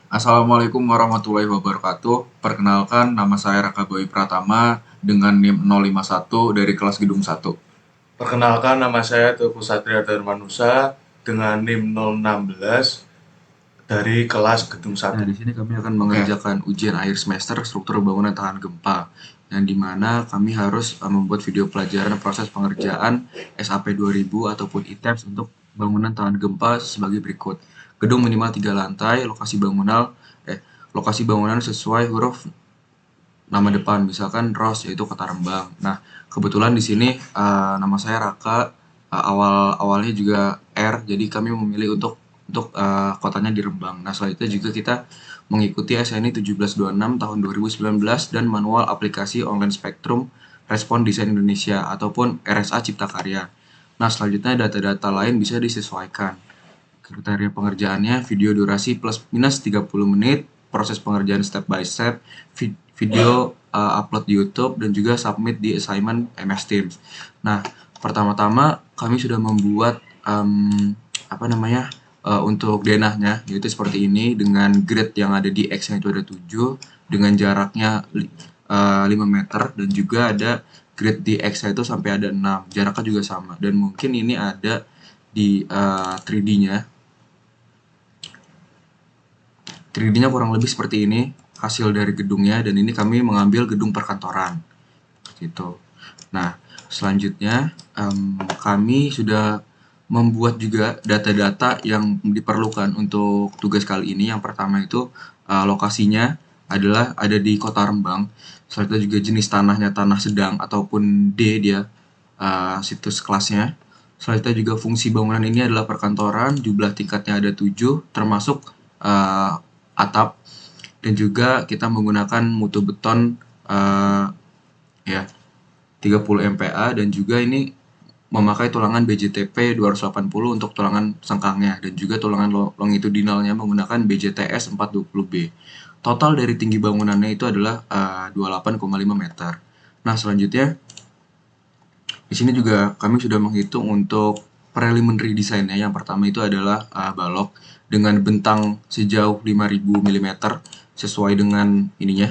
Assalamualaikum warahmatullahi wabarakatuh. Perkenalkan, nama saya Raka Boy Pratama dengan NIM 051 dari kelas Gedung 1. Perkenalkan, nama saya Teguh Satria Darmanusa dengan NIM 016 dari kelas Gedung Nah, 1. di sini kami akan mengerjakan ujian akhir semester struktur bangunan tahan gempa, yang dimana kami harus membuat video pelajaran proses pengerjaan SAP 2000 ataupun ITEPS untuk bangunan tahan gempa sebagai berikut. Gedung minimal 3 lantai, lokasi bangunan sesuai huruf nama depan, misalkan Ros yaitu Kota Rembang. Nah, kebetulan di sini nama saya Raka, awalnya juga R, jadi kami memilih untuk kotanya di Rembang. Nah, selanjutnya juga kita mengikuti SNI 1726 tahun 2019 dan Manual Aplikasi Online Spektrum Respon Desain Indonesia ataupun RSA Cipta Karya. Nah, selanjutnya data-data lain bisa disesuaikan. Kriteria pengerjaannya video durasi plus minus 30 menit, proses pengerjaan step by step, video upload di YouTube dan juga submit di assignment MS Teams. Nah, pertama-tama kami sudah membuat untuk denahnya, yaitu seperti ini dengan grid yang ada di X-nya itu ada 7 dengan jaraknya 5 meter dan juga ada grid di X-nya itu sampai ada 6, jaraknya juga sama, dan mungkin ini ada di 3D-nya. 3D-nya kurang lebih seperti ini hasil dari gedungnya, dan ini kami mengambil gedung perkantoran gitu. Nah, selanjutnya kami sudah membuat juga data-data yang diperlukan untuk tugas kali ini. Yang pertama itu lokasinya adalah ada di Kota Rembang. Selanjutnya juga jenis tanahnya tanah sedang ataupun D dia, situs kelasnya. Selanjutnya juga fungsi bangunan ini adalah perkantoran, jumlah tingkatnya ada 7 termasuk atap, dan juga kita menggunakan mutu beton ya 30 MPa, dan juga ini memakai tulangan BJTP 280 untuk tulangan sengkangnya, dan juga tulangan longitudinalnya menggunakan BJTS 420B. Total dari tinggi bangunannya itu adalah 28,5 meter. Nah, selanjutnya di sini juga kami sudah menghitung untuk preliminary desainnya. Yang pertama itu adalah balok dengan bentang sejauh 5000 mm sesuai dengan ininya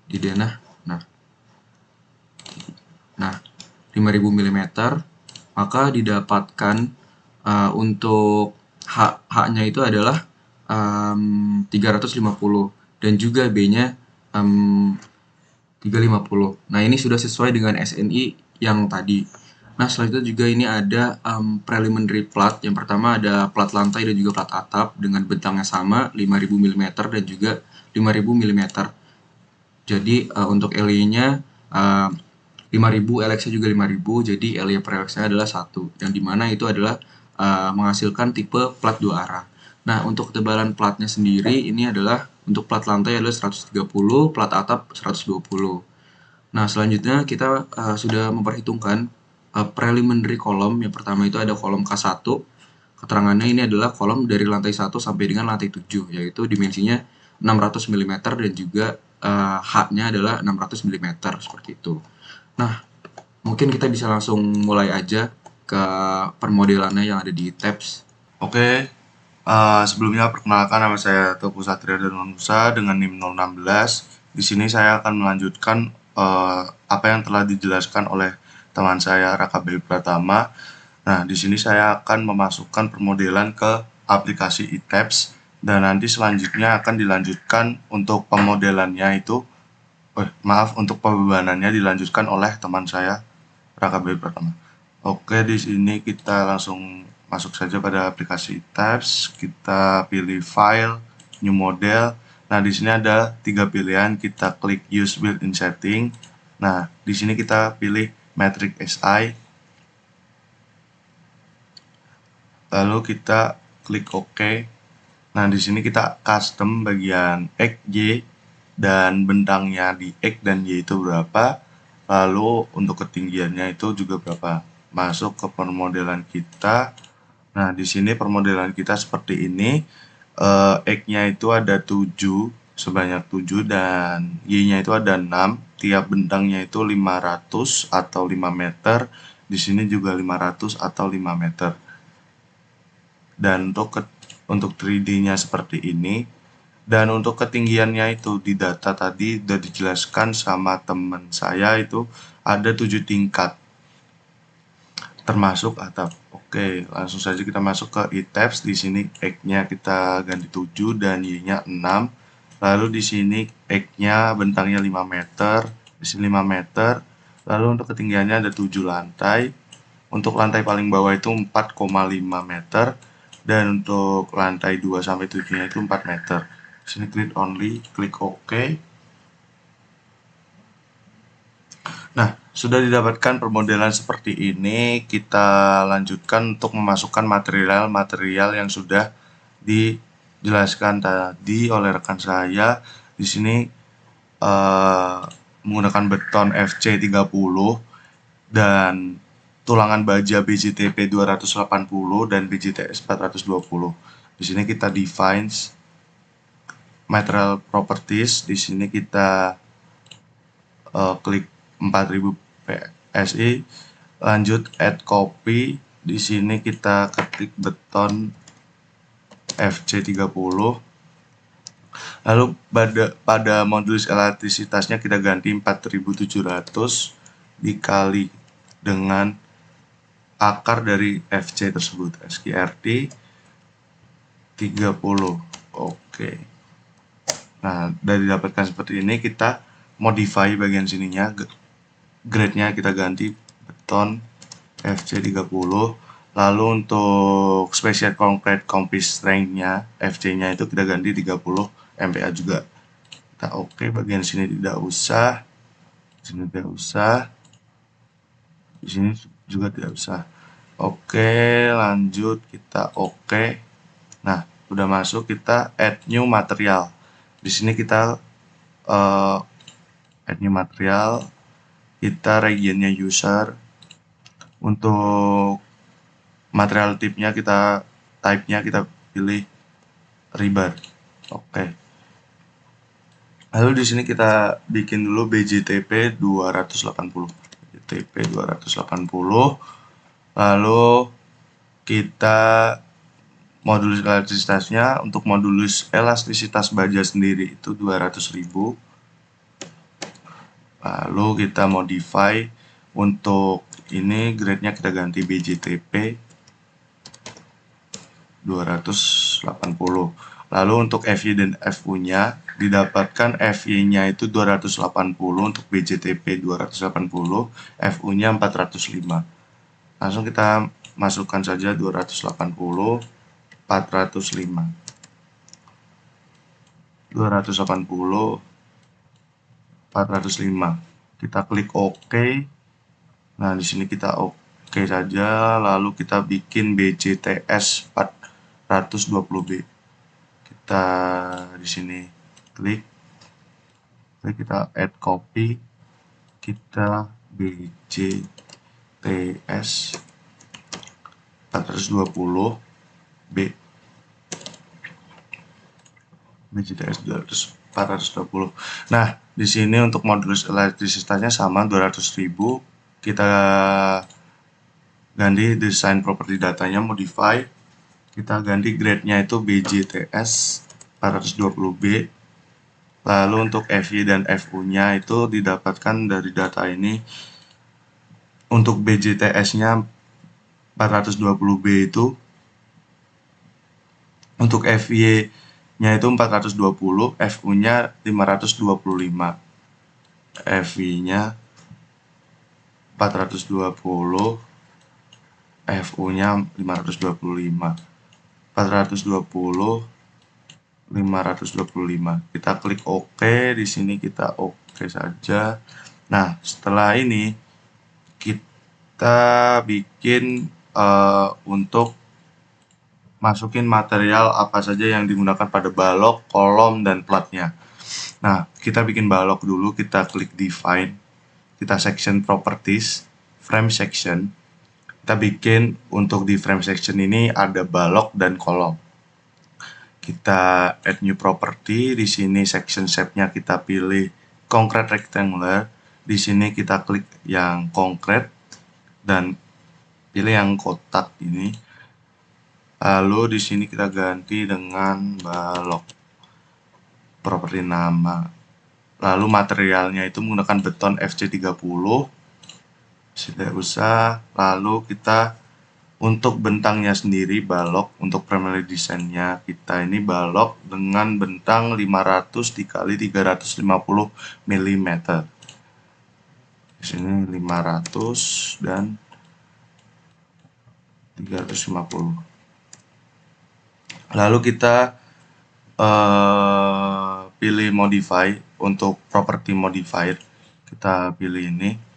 di denah. Nah, 5000 mm, maka didapatkan untuk H-nya itu adalah 350 dan juga B-nya 350. Nah, ini sudah sesuai dengan SNI yang tadi. Nah, selanjutnya juga ini ada preliminary plat. Yang pertama ada plat lantai dan juga plat atap dengan bentangnya sama 5000 mm dan juga 5000 mm. Jadi untuk LE-nya 5000, LX-nya juga 5000, jadi LE per LX-nya adalah 1, yang dimana itu adalah menghasilkan tipe plat 2 arah. Nah, untuk ketebalan platnya sendiri ini adalah untuk plat lantai adalah 130, plat atap 120. Nah, selanjutnya kita sudah memperhitungkan preliminary kolom. Yang pertama itu ada kolom K1. Keterangannya ini adalah kolom dari lantai 1 sampai dengan lantai 7, yaitu dimensinya 600 mm dan juga H-nya adalah 600 mm, seperti itu. Nah, mungkin kita bisa langsung mulai aja ke permodelannya yang ada di tabs. Oke, sebelumnya perkenalkan, nama saya Teguh Satria Darmanusa dengan NIM 016. Di sini saya akan melanjutkan apa yang telah dijelaskan oleh teman saya Raka Boy Pratama. Nah, di sini saya akan memasukkan permodelan ke aplikasi ITEPS dan nanti selanjutnya akan dilanjutkan untuk pemodelannya itu untuk pembebanannya dilanjutkan oleh teman saya Raka Boy Pratama. Oke, di sini kita langsung masuk saja pada aplikasi Tabs. Kita pilih File, New Model. Nah, di sini ada 3 pilihan. Kita klik Use Built-in Setting. Nah, di sini kita pilih Metric SI. Lalu kita klik OK. Nah, di sini kita custom bagian X, Y, dan bentangnya di X dan Y itu berapa. Lalu untuk ketinggiannya itu juga berapa. Masuk ke permodelan kita. Nah, di sini permodelan kita seperti ini. X-nya itu ada 7, sebanyak 7, dan Y-nya itu ada 6. Tiap bentangnya itu 500 atau 5 meter. Di sini juga 500 atau 5 meter. Dan untuk untuk 3D-nya seperti ini. Dan untuk ketinggiannya itu di data tadi udah dijelaskan sama teman saya, itu ada 7 tingkat termasuk atap. Oke, langsung saja kita masuk ke e-tabs. Di sini X-nya kita ganti 7 dan Y-nya 6. Lalu di sini X-nya bentangnya 5 meter, di sini 5 meter. Lalu untuk ketinggiannya ada 7 lantai. Untuk lantai paling bawah itu 4,5 meter, dan untuk lantai 2 sampai 7-nya itu 4 meter. Di sini klik only, klik OK. Nah, sudah didapatkan permodelan seperti ini, kita lanjutkan untuk memasukkan material-material yang sudah dijelaskan tadi oleh rekan saya. Di sini menggunakan beton FC30 dan tulangan baja BJTP 280 dan BJTS 420. Di sini kita defines material properties. Di sini kita klik 4000 PSI, lanjut add copy. Di sini kita ketik beton FC30. Lalu pada modulus elastisitasnya kita ganti 4700 dikali dengan akar dari FC tersebut, SQRT 30. Oke. Nah, dari dapatkan seperti ini, kita modify bagian sininya, grade-nya kita ganti beton FC30. Lalu untuk special concrete composite strength-nya, FC-nya itu kita ganti 30 MPa juga. Kita oke, bagian sini tidak usah, sini tidak usah, di sini juga tidak usah. Oke, lanjut kita oke. Nah, udah masuk, kita add new material. Di sini kita add new material, kita regionnya user. Untuk material type-nya kita pilih rebar. Oke. Lalu di sini kita bikin dulu BJTP 280. BJTP 280. Lalu kita modulus elastisitasnya, untuk modulus elastisitas baja sendiri itu 200.000. Lalu kita modify, untuk ini grade-nya kita ganti BJTP 280. Lalu untuk FY dan FU-nya didapatkan, FY-nya itu 280 untuk BJTP 280, FU-nya 405. Langsung kita masukkan saja 280, 405. 280, 405. Kita klik OK. Nah, di sini kita OK saja, lalu kita bikin BJTS 420B. Kita di sini klik, kita add copy, kita BJTS 420B, BJTS 420. Nah, di sini untuk modulus elastisitasnya sama 200.000. Kita ganti design property datanya, modify. Kita ganti grade-nya itu BJTS 420B. Lalu untuk FY dan FU-nya itu didapatkan dari data ini. Untuk BJTS-nya 420B itu, untuk FY-nya itu 420, FU-nya 525. FY-nya 420, FU-nya 525. 420, 525. Kita klik OK, di sini kita OK saja. Nah, setelah ini kita bikin untuk masukin material apa saja yang digunakan pada balok, kolom, dan platnya. Nah, kita bikin balok dulu, kita klik define, kita section properties, frame section. Kita bikin untuk di frame section ini ada balok dan kolom. Kita add new property, di sini section shape-nya kita pilih concrete rectangular. Di sini kita klik yang concrete dan pilih yang kotak ini. Lalu di sini kita ganti dengan balok properti nama. Lalu materialnya itu menggunakan beton FC30. Tidak usah. Lalu kita untuk bentangnya sendiri balok untuk primary desainnya kita ini balok dengan bentang 500 dikali 350 mm. Di sini 500 dan 350. Lalu kita pilih modify untuk property modifier. Kita pilih ini.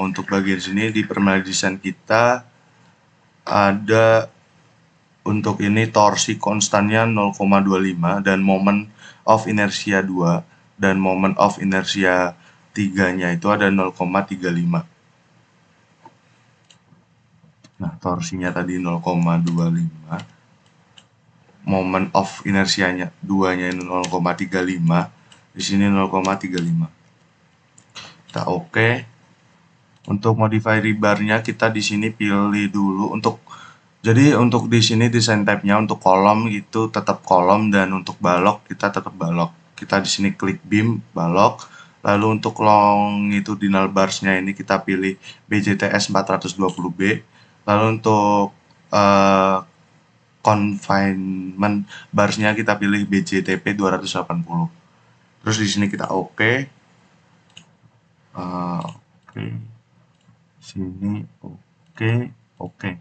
Untuk bagian sini di primary design kita ada untuk ini torsi konstannya 0,25 dan moment of inertia 2 dan moment of inertia 3-nya itu ada 0,35. Nah, torsinya tadi 0,25. Moment of inersianya 2-nya 0,35. Di sini 0,35. Kita oke. Untuk modify rebarnya kita di sini pilih dulu jadi untuk di sini desain type-nya untuk kolom itu tetap kolom dan untuk balok kita tetap balok. Kita di sini klik beam balok. Lalu untuk longitudinal bars-nya ini kita pilih BJTS 420B. Lalu untuk confinement bars-nya kita pilih BJTP 280. Terus di sini kita oke. Oke. Sini oke.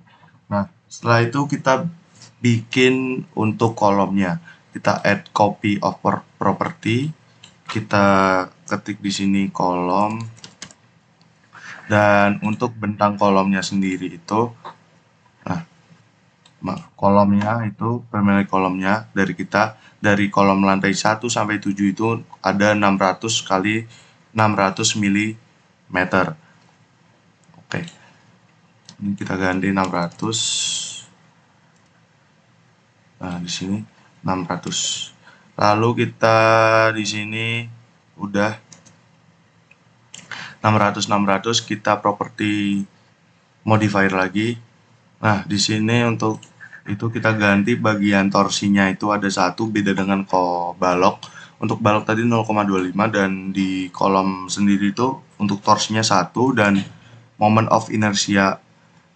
Nah, setelah itu kita bikin untuk kolomnya. Kita add copy of property. Kita ketik di sini kolom. Dan untuk bentang kolomnya sendiri itu kolomnya itu primary kolomnya dari kolom lantai 1 sampai 7 itu ada 600 kali 600 mm. Oke. Ini kita ganti 600. Nah, di sini 600. Lalu kita di sini udah 600 kita property modifier lagi. Nah, di sini untuk itu kita ganti bagian torsinya itu ada 1 beda dengan balok. Untuk balok tadi 0,25 dan di kolom sendiri itu untuk torsinya 1 dan moment of inertia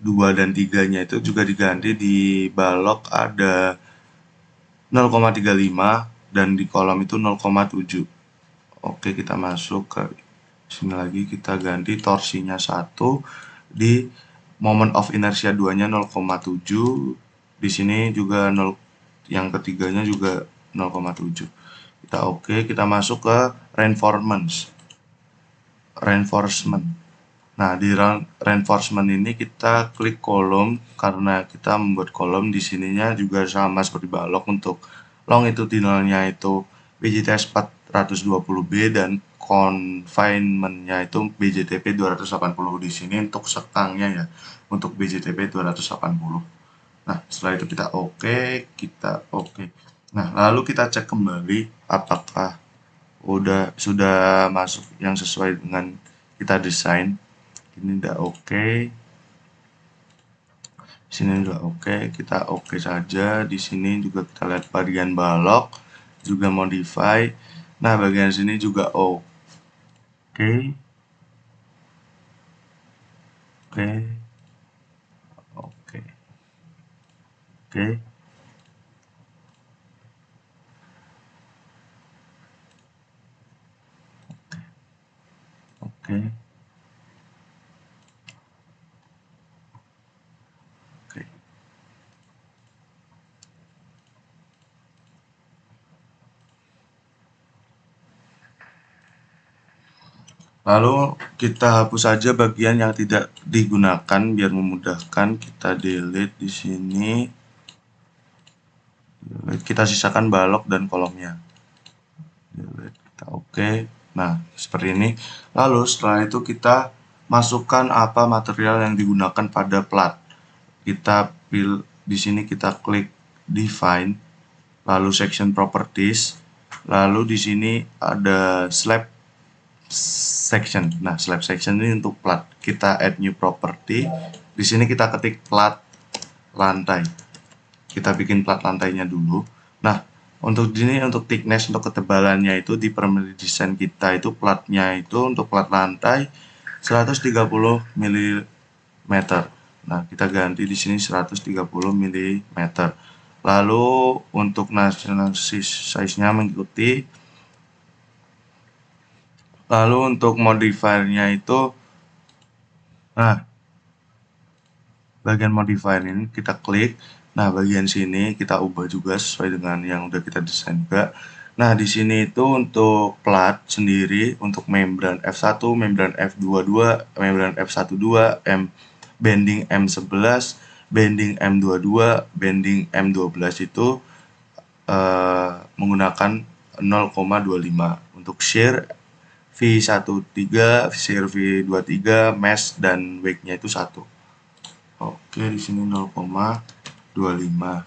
2 dan 3-nya itu juga diganti. Di balok ada 0,35 dan di kolom itu 0,7. Oke, kita masuk ke sini lagi, kita ganti torsinya 1, di moment of inertia 2-nya 0,7. Di sini juga yang ketiganya juga 0,7. Kita oke, kita masuk ke reinforcement. Nah, di reinforcement ini kita klik kolom karena kita membuat kolom. Di sininya juga sama seperti balok. Untuk longitudinalnya itu BJTS 420B dan confinement-nya itu BJTP 280. Di sini untuk sekangnya ya, untuk BJTP 280. Nah, setelah itu kita oke. Nah, lalu kita cek kembali apakah sudah masuk yang sesuai dengan kita desain. Ini udah oke. Sini udah oke, kita oke saja. Di sini juga kita lihat bagian balok, juga modify. Nah, bagian sini juga oke. Oke. Lalu kita hapus saja bagian yang tidak digunakan biar memudahkan. Kita delete di sini. Kita sisakan balok dan kolomnya. Delete, kita oke. Nah, seperti ini. Lalu setelah itu kita masukkan apa material yang digunakan pada plat. Kita pilih di sini, kita klik define, lalu section properties, lalu di sini ada slab section. Nah, slab section ini untuk plat. Kita add new property. Di sini kita ketik plat lantai. Kita bikin plat lantainya dulu. Nah, untuk thickness, untuk ketebalannya itu di primary design kita itu platnya itu untuk plat lantai 130 mm. Nah, kita ganti di sini 130 mm. Lalu untuk national size-nya mengikuti. Lalu untuk modifiernya itu, nah, bagian modifier ini kita klik. Nah, bagian sini kita ubah juga sesuai dengan yang udah kita desain juga. Nah, di sini itu untuk plat sendiri, untuk membran F1, membran F22, membran F12, bending M11, bending M22, bending M12 itu menggunakan 0,25. Untuk shear V13, shear V23, mesh dan wake-nya itu 1. Oke, di sini 0,25.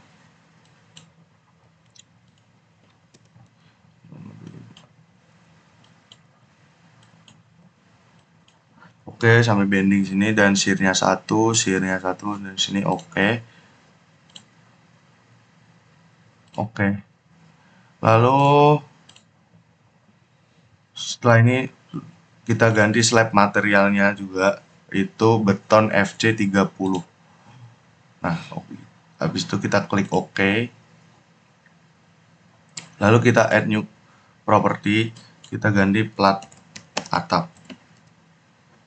Oke, sampai bending sini dan shear-nya 1, dan sini oke. Oke. Lalu setelah ini kita ganti slab materialnya juga, itu beton FC30. Nah, habis itu kita klik OK. Lalu kita add new property, kita ganti plat atap.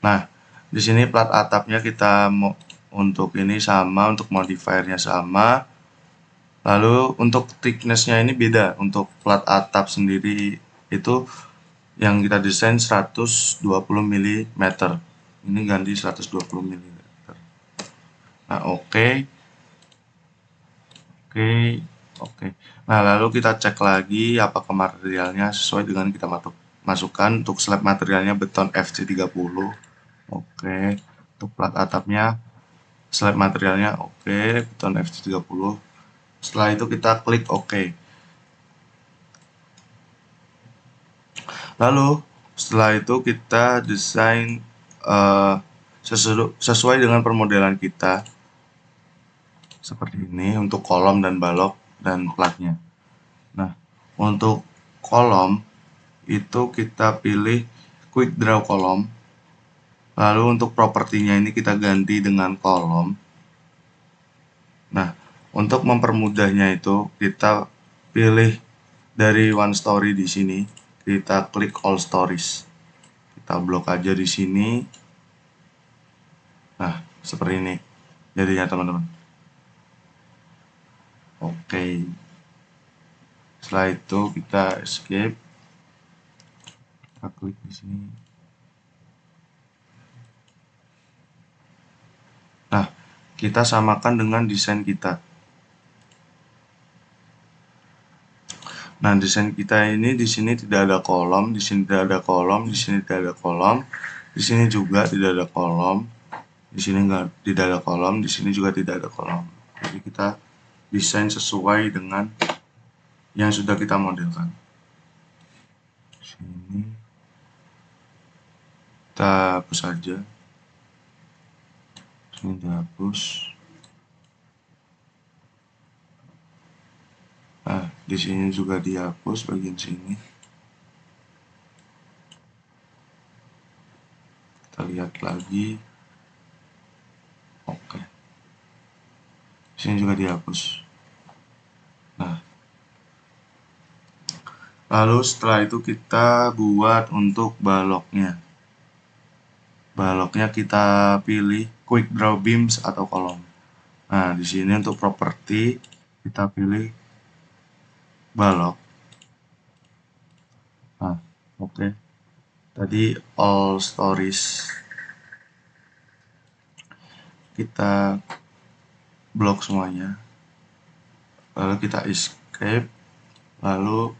Nah, di sini plat atapnya kita mau untuk ini sama, untuk modifiernya sama. Lalu untuk thickness-nya ini beda. Untuk plat atap sendiri itu yang kita desain 120 mm. Ini ganti 120 mm. Nah, oke. Oke, oke. Nah, lalu kita cek lagi apakah materialnya sesuai dengan kita masukkan. Untuk slab materialnya beton FC30. Oke. Untuk plat atapnya slab materialnya oke, beton FC30. Setelah itu kita klik OK. Lalu setelah itu kita desain sesuai dengan permodelan kita seperti ini untuk kolom dan balok dan platnya. Nah, untuk kolom itu kita pilih quick draw kolom. Lalu untuk propertinya ini kita ganti dengan kolom. Nah, untuk mempermudahnya itu kita pilih dari one story di sini, kita klik all stories. Kita blok aja di sini. Nah, seperti ini jadinya teman-teman. Oke. Setelah itu kita escape. Kita klik di sini. Nah, kita samakan dengan desain kita. Nah, desain kita ini di sini tidak ada kolom, di sini tidak ada kolom, di sini tidak ada kolom, di sini juga tidak ada kolom, di sini tidak ada kolom, di sini juga tidak ada kolom. Jadi kita desain sesuai dengan yang sudah kita modelkan. Sini kita hapus saja. Sini dihapus. Nah, di sini juga dihapus bagian sini. Kita lihat lagi. Oke. Di sini juga dihapus. Nah, lalu setelah itu kita buat untuk baloknya. Baloknya kita pilih quick draw beams atau kolom. Nah, di sini untuk properti kita pilih balok. Nah, oke. Tadi all stories kita blok semuanya. Lalu kita escape. Lalu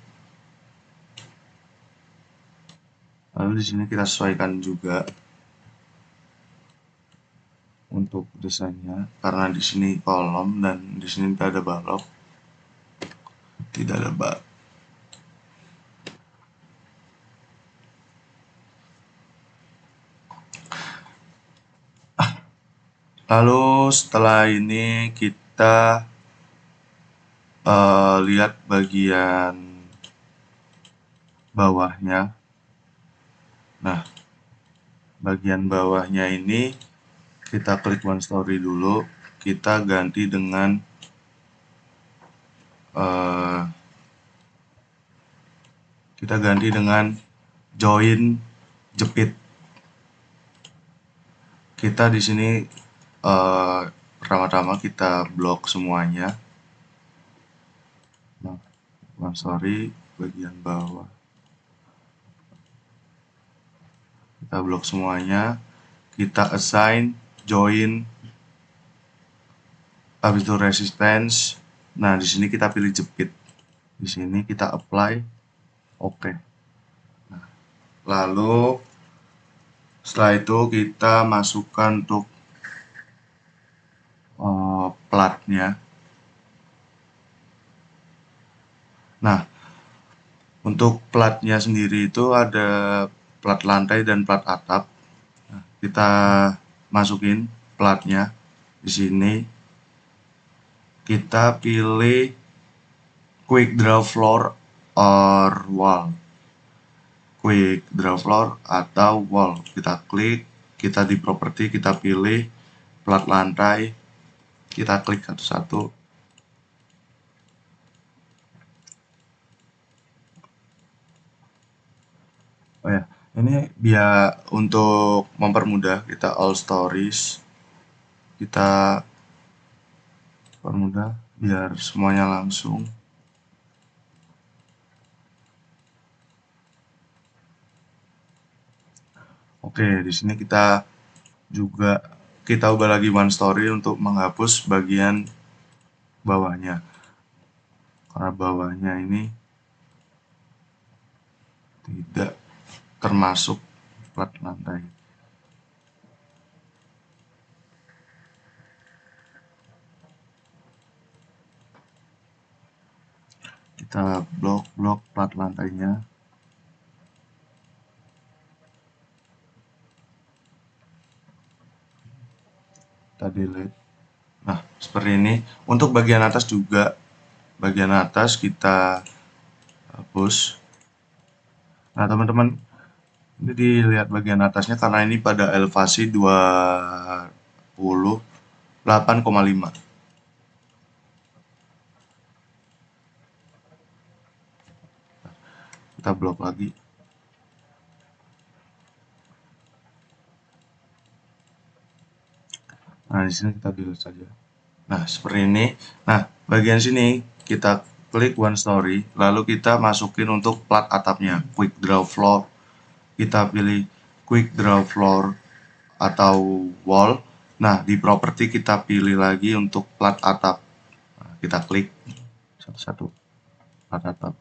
di sini kita sesuaikan juga untuk desainnya, karena di sini kolom dan di sini tidak ada balok. Tidak ada balok. Lalu setelah ini kita kita lihat bagian bawahnya. Nah, bagian bawahnya ini kita klik one story dulu, kita ganti dengan join jepit. Kita di sini pertama-tama kita blok semuanya. Nah, one story bagian bawah. Kita blok semuanya, kita assign join, habis itu resistance. Nah, di sini kita pilih jepit. Di sini kita apply, oke. Nah, lalu setelah itu kita masukkan untuk platnya. Nah, untuk platnya sendiri itu ada plat lantai dan plat atap. Nah, kita masukin platnya di sini. Kita pilih quick draw floor or wall. Quick draw floor atau wall. Kita klik, kita di properti, kita pilih plat lantai, kita klik satu-satu. Oh ya, ini biar untuk mempermudah, kita all stories, kita permudah biar semuanya langsung. Oke, di sini kita ubah lagi one story untuk menghapus bagian bawahnya. Karena bawahnya ini tidak termasuk plat lantai. Kita blok plat lantainya. Kita delete. Nah, seperti ini. Untuk bagian atas juga, bagian atas kita hapus. Nah, teman-teman, ini dilihat bagian atasnya karena ini pada elevasi 28,5. Kita blok lagi. Nah, di sini kita delete saja. Nah, seperti ini. Nah, bagian sini kita klik one story, lalu kita masukin untuk plat atapnya, quick draw floor. Kita pilih quick draw floor atau wall. Nah, di properti kita pilih lagi untuk plat atap. Nah, kita klik satu-satu plat atap.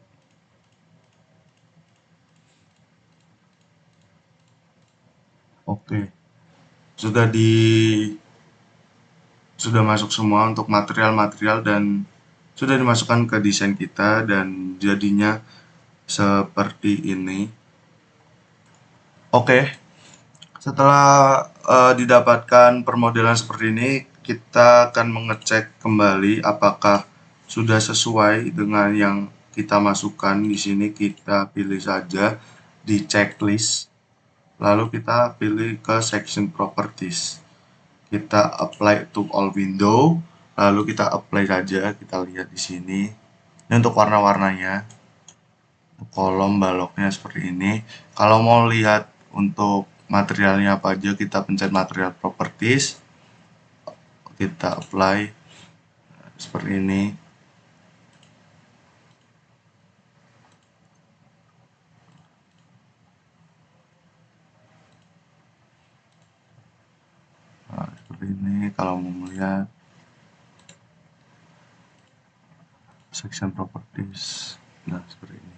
Oke. Sudah masuk semua untuk material-material dan sudah dimasukkan ke desain kita dan jadinya seperti ini. Oke, setelah didapatkan permodelan seperti ini, kita akan mengecek kembali apakah sudah sesuai dengan yang kita masukkan. Di sini kita pilih saja di checklist, lalu kita pilih ke section properties. Kita apply to all window, lalu kita apply saja. Kita lihat di sini. Ini untuk warna-warnanya, kolom baloknya seperti ini. Kalau mau lihat untuk materialnya apa aja, kita pencet material properties, kita apply seperti ini. Nah, seperti ini. Kalau mau melihat section properties, nah seperti ini.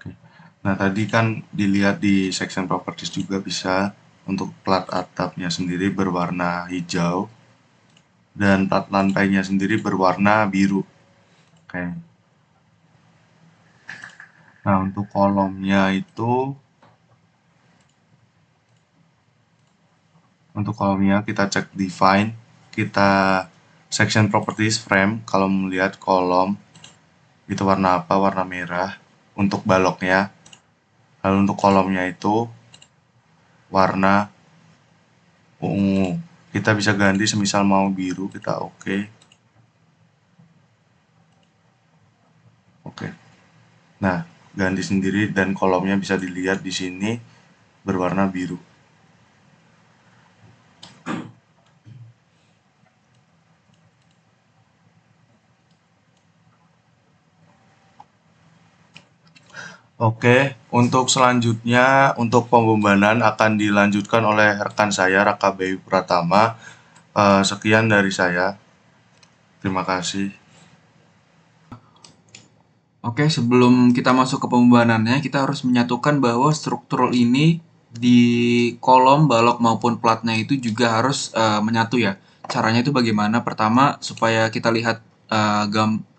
Oke. Nah, tadi kan dilihat di section properties juga bisa untuk plat atapnya sendiri berwarna hijau dan plat lantainya sendiri berwarna biru. Oke. Nah, untuk kolomnya itu, untuk kolomnya kita cek define, kita section properties frame, kalau melihat kolom itu warna apa? Warna merah untuk baloknya. Lalu untuk kolomnya itu warna ungu. Kita bisa ganti semisal mau biru, kita oke. Oke. Nah, ganti sendiri dan kolomnya bisa dilihat di sini berwarna biru. Oke, untuk selanjutnya untuk pembebanan akan dilanjutkan oleh rekan saya Raka Bayu Pratama. Sekian dari saya. Terima kasih. Oke, sebelum kita masuk ke pembebanannya, kita harus menyatukan bahwa struktur ini di kolom, balok maupun platnya itu juga harus menyatu ya. Caranya itu bagaimana? Pertama, supaya kita lihat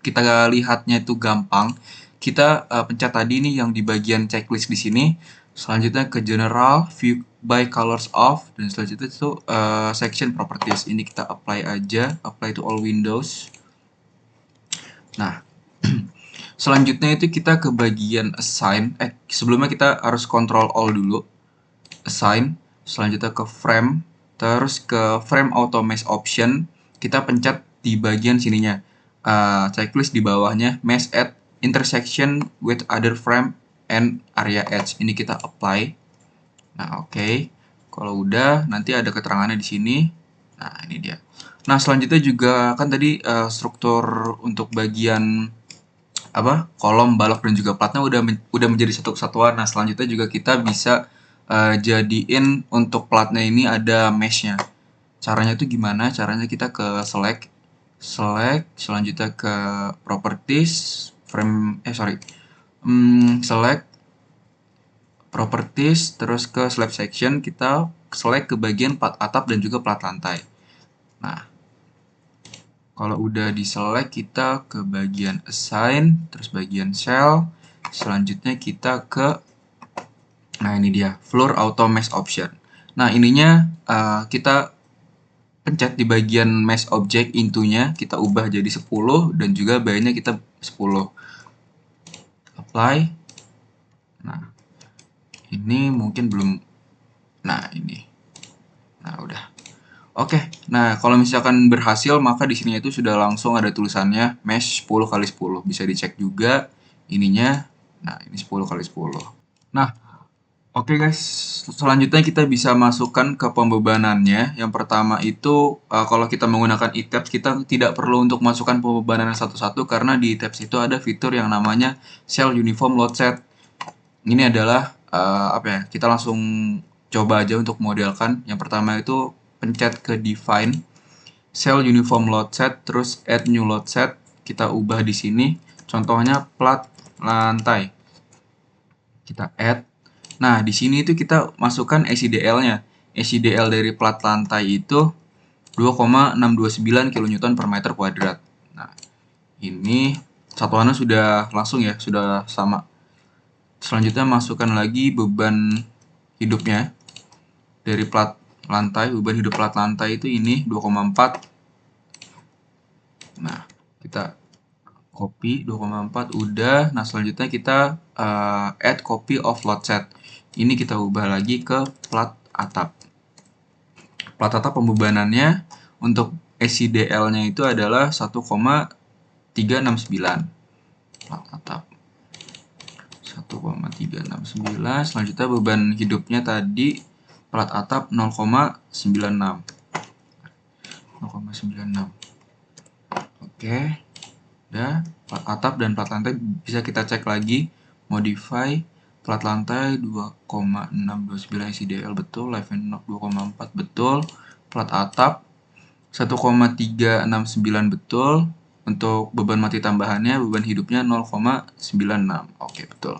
kita lihatnya itu gampang, kita pencet tadi nih yang di bagian checklist di sini. Selanjutnya ke general, view by colors off, dan selanjutnya itu section properties. Ini kita apply aja, apply to all windows. Nah, selanjutnya itu kita ke bagian assign. Sebelumnya kita harus control all dulu. Assign. Selanjutnya ke frame. Terus ke frame auto mesh option. Kita pencet di bagian sininya. Checklist di bawahnya. Mesh at intersection with other frame and area edge. Ini kita apply. Nah, oke. Kalau udah, nanti ada keterangannya di sini. Nah, ini dia. Nah, selanjutnya juga kan tadi struktur untuk bagian kolom, balok dan juga platnya udah menjadi satu kesatuan. Nah, selanjutnya juga kita bisa jadiin untuk platnya ini ada mesh-nya. Caranya itu gimana? Caranya kita ke select, selanjutnya ke properties, select properties, terus ke slab section, kita select ke bagian plat atap dan juga plat lantai. Nah, kalau udah di select, kita ke bagian assign, terus bagian cell, selanjutnya kita ke, nah ini dia, floor auto mesh option. Nah, ininya kita pencet di bagian mesh object intunya, kita ubah jadi 10 dan juga by-nya kita 10. Apply. Nah, ini mungkin belum, nah ini. Nah, udah. Oke, nah kalau misalkan berhasil maka di sini itu sudah langsung ada tulisannya mesh 10 kali 10. Bisa dicek juga ininya. Nah, ini 10 kali 10. Nah, oke guys, selanjutnya kita bisa masukkan ke pembebanannya. Yang pertama itu kalau kita menggunakan e-tabs kita tidak perlu untuk masukkan pembebanan satu-satu karena di e-tabs itu ada fitur yang namanya cell uniform load set. Ini adalah kita langsung coba aja untuk modelkan. Yang pertama itu pencet ke define cell uniform load set, terus add new load set, kita ubah di sini. Contohnya plat lantai. Kita add. Nah, di sini itu kita masukkan SIDL-nya. SIDL dari plat lantai itu 2,629 kN per meter kuadrat. Nah, ini satuannya sudah langsung ya, sudah sama. Selanjutnya masukkan lagi beban hidupnya dari plat lantai, beban hidup plat lantai itu ini 2,4. Nah, kita copy 2,4 udah. Nah, selanjutnya kita add copy of load set. Ini kita ubah lagi ke plat atap. Plat atap pembebanannya untuk SIDL-nya itu adalah 1,369. Plat atap 1,369. Selanjutnya beban hidupnya tadi plat atap 0,96. 0,96. Oke. Udah, plat atap dan plat lantai bisa kita cek lagi. Modify plat lantai 2,629 SIDL betul, live and knock 2,4 betul, plat atap 1,369 betul. Untuk beban mati tambahannya, beban hidupnya 0,96. Oke, betul.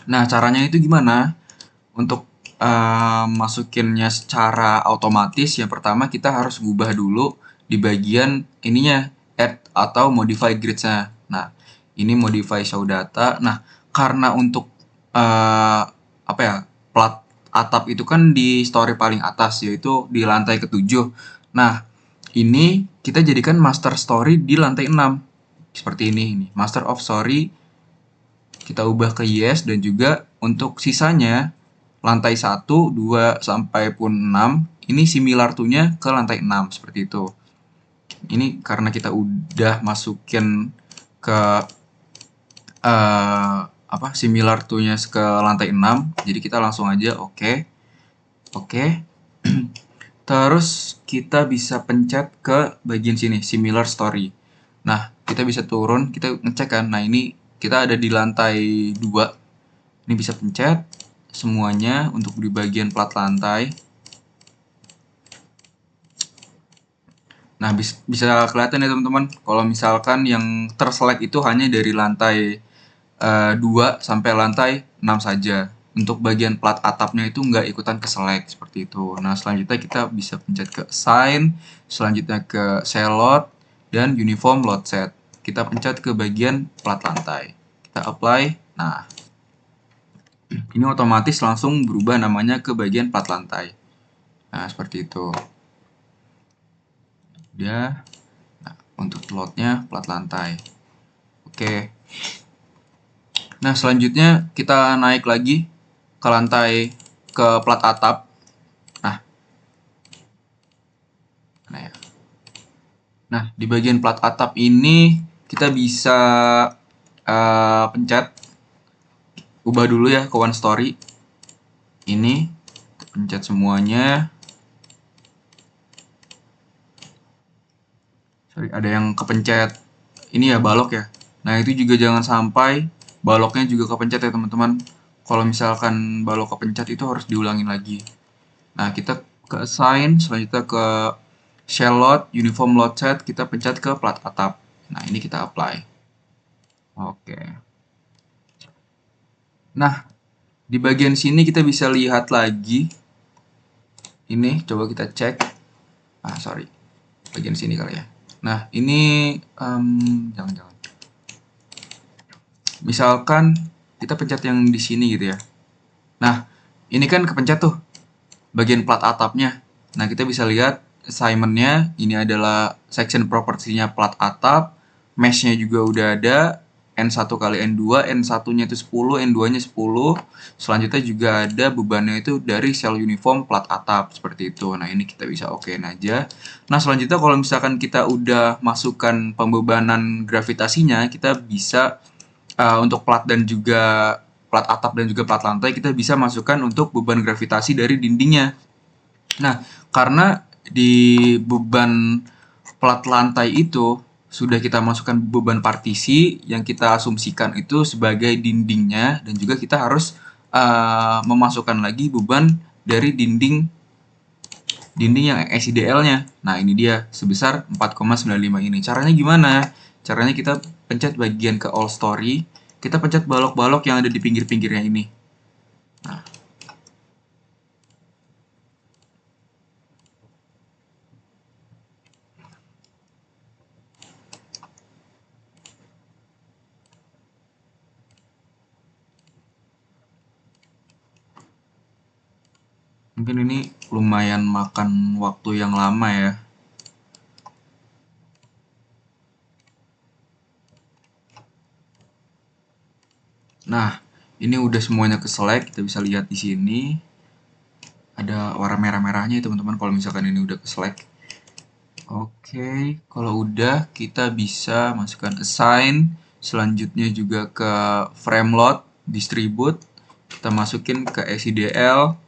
Nah, caranya itu gimana? Untuk masukinnya secara otomatis, yang pertama kita harus ubah dulu di bagian ininya, add atau modify grids-nya. Nah, ini modify show data. Nah, karena untuk plat atap itu kan di story paling atas, yaitu di lantai ke-7. Nah, ini kita jadikan master story di lantai 6. Seperti ini, master of story kita ubah ke yes, dan juga untuk sisanya lantai 1, 2, sampai pun 6 ini similar to-nya ke lantai 6 seperti itu. Ini karena kita udah masukin ke similar to-nya ke lantai 6, jadi kita langsung aja oke. Terus kita bisa pencet ke bagian sini, similar story. Nah, kita bisa turun, kita ngecek kan. Nah, ini kita ada di lantai 2. Ini bisa pencet semuanya untuk di bagian plat lantai. Nah, bisa kelihatan ya teman-teman, kalau misalkan yang terselect itu hanya dari lantai 2 sampai lantai 6 saja. Untuk bagian plat atapnya itu nggak ikutan ke select seperti itu. Nah, selanjutnya kita bisa pencet ke assign, selanjutnya ke selot, dan uniform load set. Kita pencet ke bagian plat lantai. Kita apply. Nah, ini otomatis langsung berubah namanya ke bagian plat lantai. Nah, seperti itu. Udah. Nah, untuk loadnya plat lantai. Oke. Nah, selanjutnya kita naik lagi ke lantai, ke plat atap. Nah, di bagian plat atap ini kita bisa pencet, ubah dulu ya ke one story. Ini pencet semuanya. Sorry, ada yang kepencet. Ini ya balok ya. Nah, itu juga jangan sampai baloknya juga kepencet ya teman-teman. Kalau misalkan balok kepencet itu harus diulangin lagi. Nah, kita ke assign, selanjutnya ke shell load, uniform load set, kita pencet ke plat atap. Nah, ini kita apply. Oke. Nah, di bagian sini kita bisa lihat lagi. Ini coba kita cek. Sorry. Bagian sini kali ya. Nah, ini jangan-jangan. Misalkan kita pencet yang di sini gitu ya. Nah, ini kan kepencet tuh bagian plat atapnya. Nah, kita bisa lihat assignment-nya. Ini adalah section property-nya plat atap. Mesh-nya juga udah ada. N1 kali N2, N1-nya itu 10, N2-nya 10. Selanjutnya juga ada bebannya itu dari sel uniform plat atap, seperti itu. Nah, ini kita bisa okein aja. Nah, selanjutnya kalau misalkan kita udah masukkan pembebanan gravitasinya, kita bisa untuk plat dan juga plat atap dan juga plat lantai, kita bisa masukkan untuk beban gravitasi dari dindingnya. Nah, karena di beban plat lantai itu sudah kita masukkan beban partisi yang kita asumsikan itu sebagai dindingnya, dan juga kita harus memasukkan lagi beban dari dinding yang SIDL-nya. Nah, ini dia sebesar 4,95 ini. Caranya gimana? Caranya kita pencet bagian ke all story, kita pencet balok-balok yang ada di pinggir-pinggirnya ini. Nah, mungkin ini lumayan makan waktu yang lama ya. Nah, ini udah semuanya ke select, kita bisa lihat di sini ada warna merah-merahnya ya teman-teman kalau misalkan ini udah ke select. Oke, kalau udah kita bisa masukkan assign, selanjutnya juga ke frame load, distribute, kita masukin ke SIDL,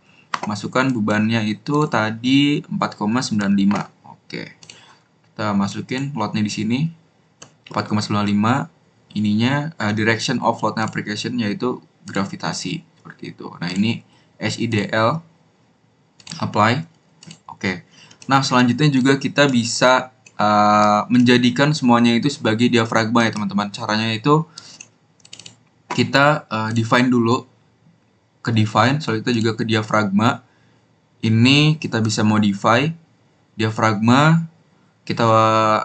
masukkan bebannya itu tadi 4,95. Oke, kita masukin loadnya di sini 4,95. Ininya direction of load application yaitu gravitasi, seperti itu. Nah, ini SIDL apply. Oke. Nah, selanjutnya juga kita bisa menjadikan semuanya itu sebagai diafragma ya teman-teman. Caranya itu kita define dulu, ke define, selanjutnya juga ke diafragma. Ini kita bisa modify diafragma, kita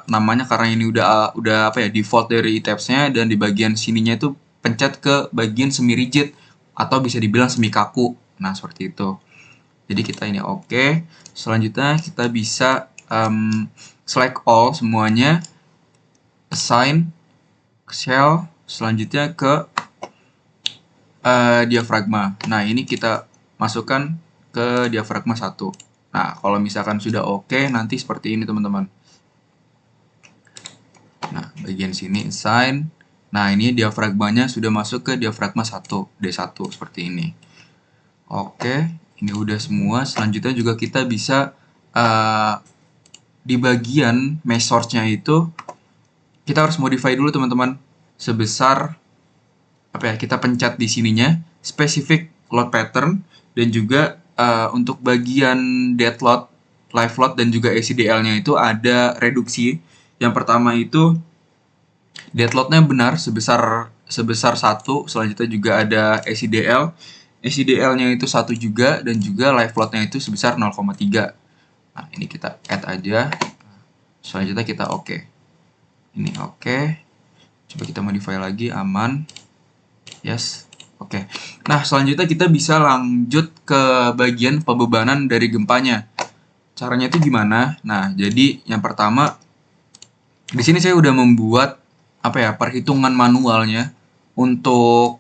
namanya karena ini udah apa ya, default dari tabs-nya, dan di bagian sininya itu pencet ke bagian semi rigid atau bisa dibilang semi kaku. Nah, seperti itu. Jadi kita ini oke. Selanjutnya kita bisa select all semuanya, assign shell, selanjutnya ke diafragma. Nah, ini kita masukkan ke diafragma 1. Nah, kalau misalkan sudah oke, nanti seperti ini teman-teman. Nah, bagian sini assign. Nah, ini diafragmanya sudah masuk ke diafragma 1, D1 seperti ini. Oke, ini udah semua. Selanjutnya juga kita bisa di bagian mesh source-nya itu kita harus modify dulu teman-teman sebesar kita pencet di sininya specific load pattern, dan juga untuk bagian dead load, live load, dan juga ACDL-nya itu ada reduksi. Yang pertama itu dead load-nya benar sebesar 1, selanjutnya juga ada ACDL. ACDL-nya itu 1 juga, dan juga live load-nya itu sebesar 0,3. Nah, ini kita add aja. Selanjutnya kita oke. Ini oke. Coba kita modify lagi, aman. Yes, oke. Nah, selanjutnya kita bisa lanjut ke bagian pembebanan dari gempanya. Caranya itu gimana? Nah, jadi yang pertama di sini saya udah membuat perhitungan manualnya untuk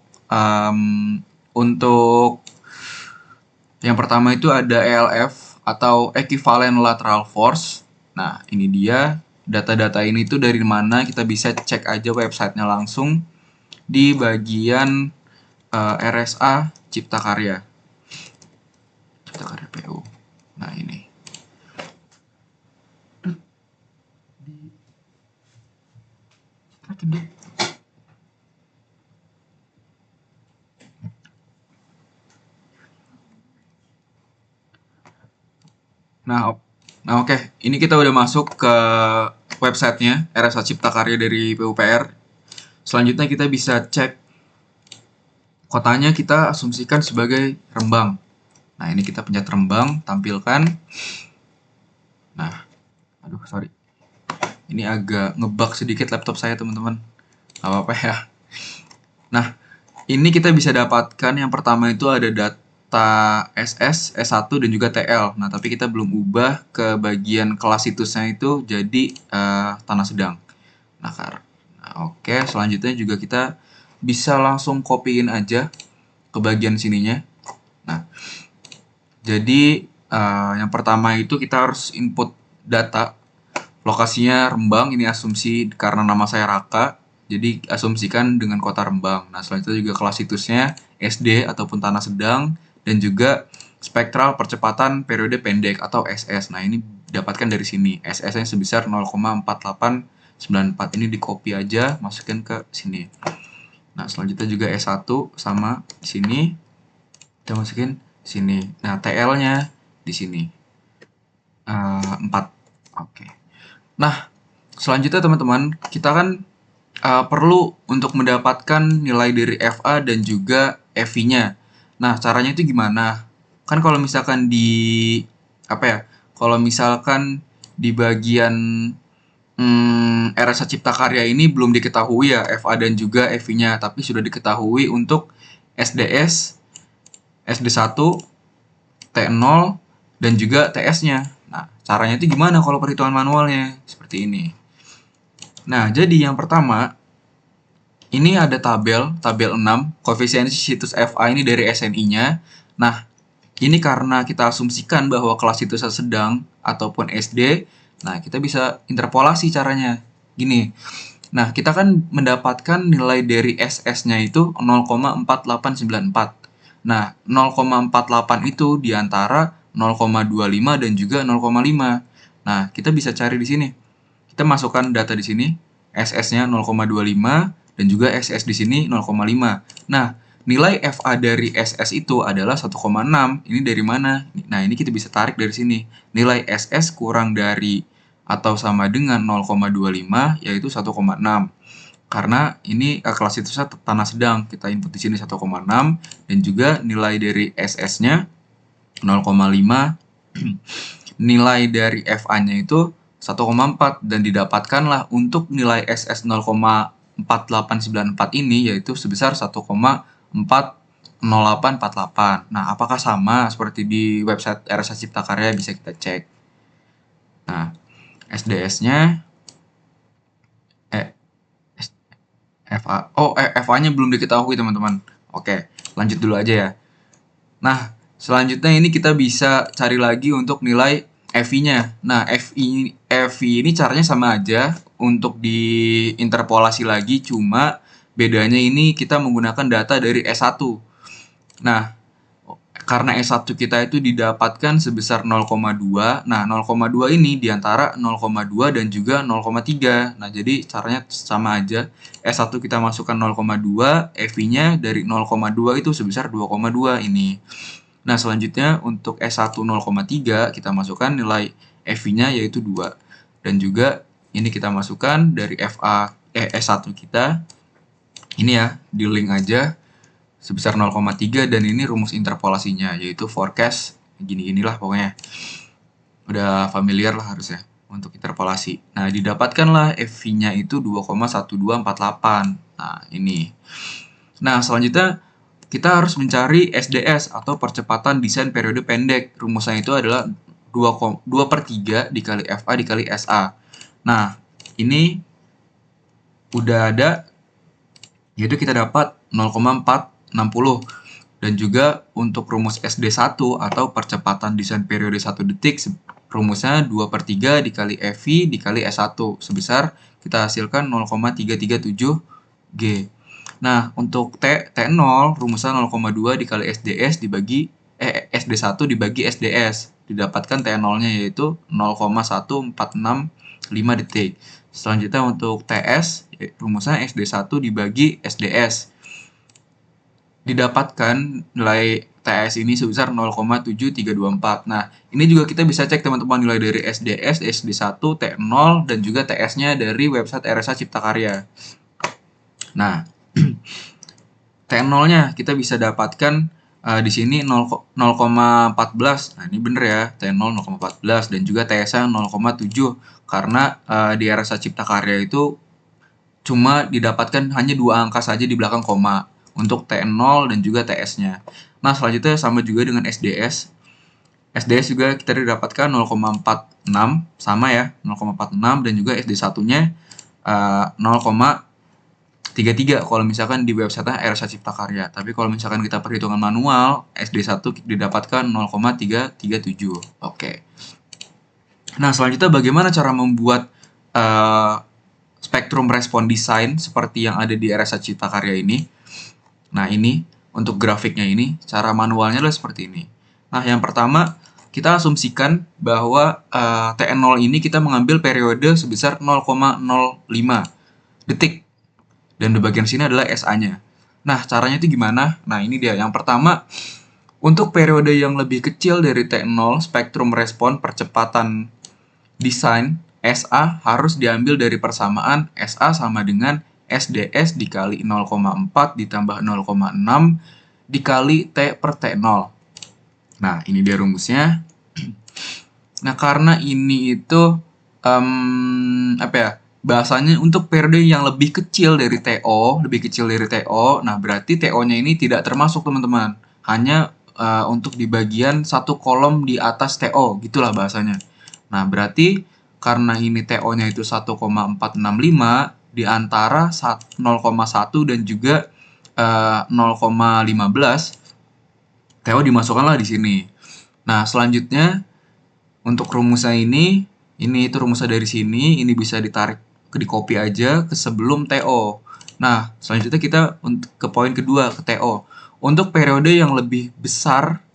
yang pertama itu ada ELF atau equivalent lateral force. Nah, ini dia data-data ini tuh dari mana, kita bisa cek aja websitenya langsung di bagian RSA Cipta Karya PU. Nah, ini. Nah, oke. Ini kita udah masuk ke websitenya RSA Cipta Karya dari PUPR. Selanjutnya kita bisa cek kotanya, kita asumsikan sebagai Rembang. Nah, ini kita pencet Rembang, tampilkan. Nah, aduh, sorry. Ini agak ngebug sedikit laptop saya, teman-teman. Gak apa-apa ya. Nah, ini kita bisa dapatkan yang pertama itu ada data SS, S1, dan juga TL. Nah, tapi kita belum ubah ke bagian kelas situsnya itu jadi tanah sedang. Nah, oke. Selanjutnya juga kita bisa langsung copyin aja ke bagian sininya. Nah, jadi yang pertama itu kita harus input data. Lokasinya Rembang, ini asumsi karena nama saya Raka, jadi asumsikan dengan kota Rembang. Nah, selanjutnya juga kelas situsnya SD ataupun tanah sedang, dan juga spektral percepatan periode pendek atau SS. Nah, ini dapatkan dari sini. SS-nya sebesar 0,4894. Ini di copy aja, masukin ke sini. Nah, selanjutnya juga S1 sama di sini. Kita masukin sini. Nah, TL-nya di sini. 4. Oke. Nah, selanjutnya teman-teman, kita kan perlu untuk mendapatkan nilai dari FA dan juga FI-nya. Nah, caranya itu gimana? Kan kalau misalkan kalau misalkan di bagian RSA Cipta Karya ini belum diketahui ya FA dan juga FI-nya, tapi sudah diketahui untuk SDS, SD1, T0, dan juga TS-nya. Nah, caranya itu gimana kalau perhitungan manualnya? Seperti ini. Nah, jadi yang pertama, ini ada tabel 6, koefisiensi situs FA ini dari SNI-nya. Nah, ini karena kita asumsikan bahwa kelas situsnya sedang ataupun SD, nah kita bisa interpolasi caranya. Gini, nah kita kan mendapatkan nilai dari SS-nya itu 0,4894. Nah, 0,48 itu diantara 0,25 dan juga 0,5. Nah, kita bisa cari di sini. Kita masukkan data di sini, SS-nya 0,25 dan juga SS di sini 0,5. Nah, nilai FA dari SS itu adalah 1,6. Ini dari mana? Nah, ini kita bisa tarik dari sini. Nilai SS kurang dari atau sama dengan 0,25 yaitu 1,6. Karena ini kelas situsnya tanah sedang, kita input di sini 1,6 dan juga nilai dari SS-nya 0,5. Nilai dari FA-nya itu 1,4 dan didapatkanlah untuk nilai SS 0,4894 ini yaitu sebesar 1,40848. Nah, apakah sama seperti di website RSA Cipta Karya, bisa kita cek. Nah, SDS-nya FA. FA-nya belum diketahui, teman-teman. Oke, lanjut dulu aja ya. Nah, selanjutnya ini kita bisa cari lagi untuk nilai FI-nya. Nah, FI ini caranya sama aja untuk diinterpolasi lagi, cuma bedanya ini kita menggunakan data dari S1. Nah, karena S1 kita itu didapatkan sebesar 0,2. Nah, 0,2 ini diantara 0,2 dan juga 0,3. Nah, jadi caranya sama aja. S1 kita masukkan 0,2, FI-nya dari 0,2 itu sebesar 2,2 ini. Nah, selanjutnya untuk S1 0,3 kita masukkan nilai FI-nya yaitu 2. Dan juga ini kita masukkan dari S1 kita. Ini ya, di link aja sebesar 0,3 dan ini rumus interpolasinya yaitu forecast gini-ginilah pokoknya. Udah familiar lah harusnya untuk interpolasi. Nah, didapatkanlah FV-nya itu 2,1248. Nah, ini. Nah, selanjutnya kita harus mencari SDS atau percepatan desain periode pendek. Rumusnya itu adalah 2/3 dikali FA dikali SA. Nah, ini udah ada, yaitu kita dapat 0,460. Dan juga untuk rumus SD1 atau percepatan desain periode 1 detik, rumusnya 2/3 dikali FI dikali S1 sebesar kita hasilkan 0,337 G. Nah, untuk T0 rumusnya 0,2 dikali SDS dibagi SD1 dibagi SDS. Didapatkan T0-nya yaitu 0,1465 detik. Selanjutnya untuk TS rumusnya SD1 dibagi SDS. Didapatkan nilai TS ini sebesar 0,7324. Nah, ini juga kita bisa cek teman-teman nilai dari SDS, SD1, T0, dan juga TS-nya dari website RSA Cipta Karya. Nah, T0-nya kita bisa dapatkan di sini 0,14. Nah, ini bener ya, T0 0,14 dan juga TS-nya 0,7 karena di RSA Cipta Karya itu cuma didapatkan hanya 2 angka saja di belakang koma untuk T0 dan juga TS-nya. Nah, selanjutnya sama juga dengan SDS. SDS juga kita didapatkan 0,46 sama ya, 0,46 dan juga SD1-nya 0,33 kalau misalkan di website RSA Cipta Karya. Tapi kalau misalkan kita perhitungan manual, SD1 didapatkan 0,337. Oke. Nah, selanjutnya bagaimana cara membuat spektrum respon desain seperti yang ada di RSA Cipta Karya ini? Nah, ini untuk grafiknya ini, cara manualnya adalah seperti ini. Nah, yang pertama, kita asumsikan bahwa T0 ini kita mengambil periode sebesar 0,05 detik. Dan di bagian sini adalah SA-nya. Nah, caranya itu gimana? Nah, ini dia. Yang pertama, untuk periode yang lebih kecil dari T0, spektrum respon percepatan desain SA harus diambil dari persamaan SA sama dengan SDS dikali 0,4 ditambah 0,6 dikali T per T0. Nah, ini dia rumusnya. Nah, karena ini itu bahasanya untuk periode yang lebih kecil dari TO, nah berarti TO-nya ini tidak termasuk, teman-teman. Hanya untuk di bagian satu kolom di atas TO, gitulah bahasanya. Nah, berarti karena ini TO-nya itu 1,465 di antara 0,1 dan juga 0,15, TO dimasukkanlah di sini. Nah, selanjutnya untuk rumusnya ini itu rumusnya dari sini, ini bisa ditarik di copy aja ke sebelum TO. Nah, selanjutnya kita ke poin kedua, ke TO. Untuk periode yang lebih besar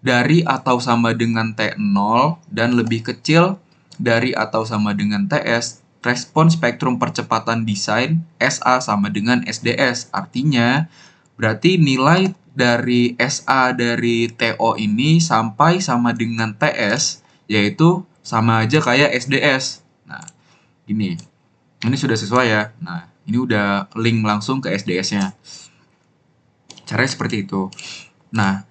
dari atau sama dengan T0 dan lebih kecil dari atau sama dengan TS, respon spektrum percepatan desain SA sama dengan SDS. Artinya, berarti nilai dari SA dari TO ini sampai sama dengan TS, yaitu sama aja kayak SDS. Nah, gini. Ini sudah sesuai ya. Nah, ini udah link langsung ke SDS-nya. Caranya seperti itu. Nah,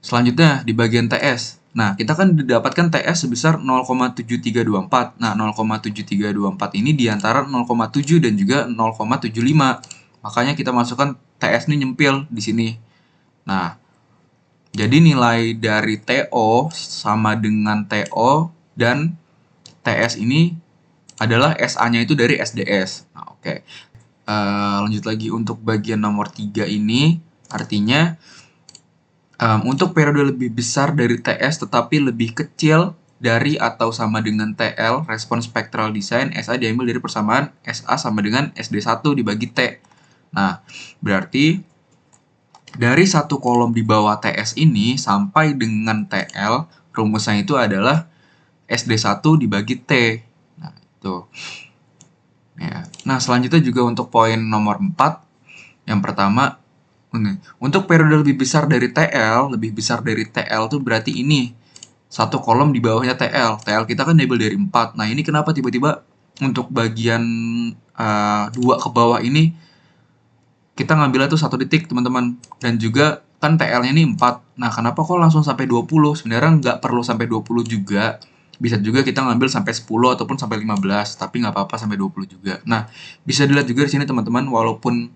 selanjutnya di bagian TS. Nah, kita kan didapatkan TS sebesar 0,7324. Nah, 0,7324 ini diantara 0,7 dan juga 0,75. Makanya kita masukkan TS ini nyempil di sini. Nah, jadi nilai dari TO sama dengan TO dan TS ini adalah SA-nya itu dari SDS. Nah, oke. Lanjut lagi untuk bagian nomor 3 ini, artinya untuk periode lebih besar dari TS tetapi lebih kecil dari atau sama dengan TL, respon spektral design, SA diambil dari persamaan SA sama dengan SD1 dibagi T. Nah, berarti dari satu kolom di bawah TS ini sampai dengan TL, rumusnya itu adalah SD1 dibagi T. Nah, itu. Ya. Nah, selanjutnya juga untuk poin nomor 4. Yang pertama, untuk periode lebih besar dari TL, lebih besar dari TL tuh berarti ini satu kolom di bawahnya TL. TL kita kan label dari 4. Nah, ini kenapa tiba-tiba untuk bagian 2 ke bawah ini kita ngambilnya tuh 1 titik, teman-teman. Dan juga kan TL-nya ini 4. Nah, kenapa kok langsung sampai 20? Sebenarnya nggak perlu sampai 20 juga. Bisa juga kita ngambil sampai 10 ataupun sampai 15, tapi nggak apa-apa sampai 20 juga. Nah, bisa dilihat juga di sini teman-teman, walaupun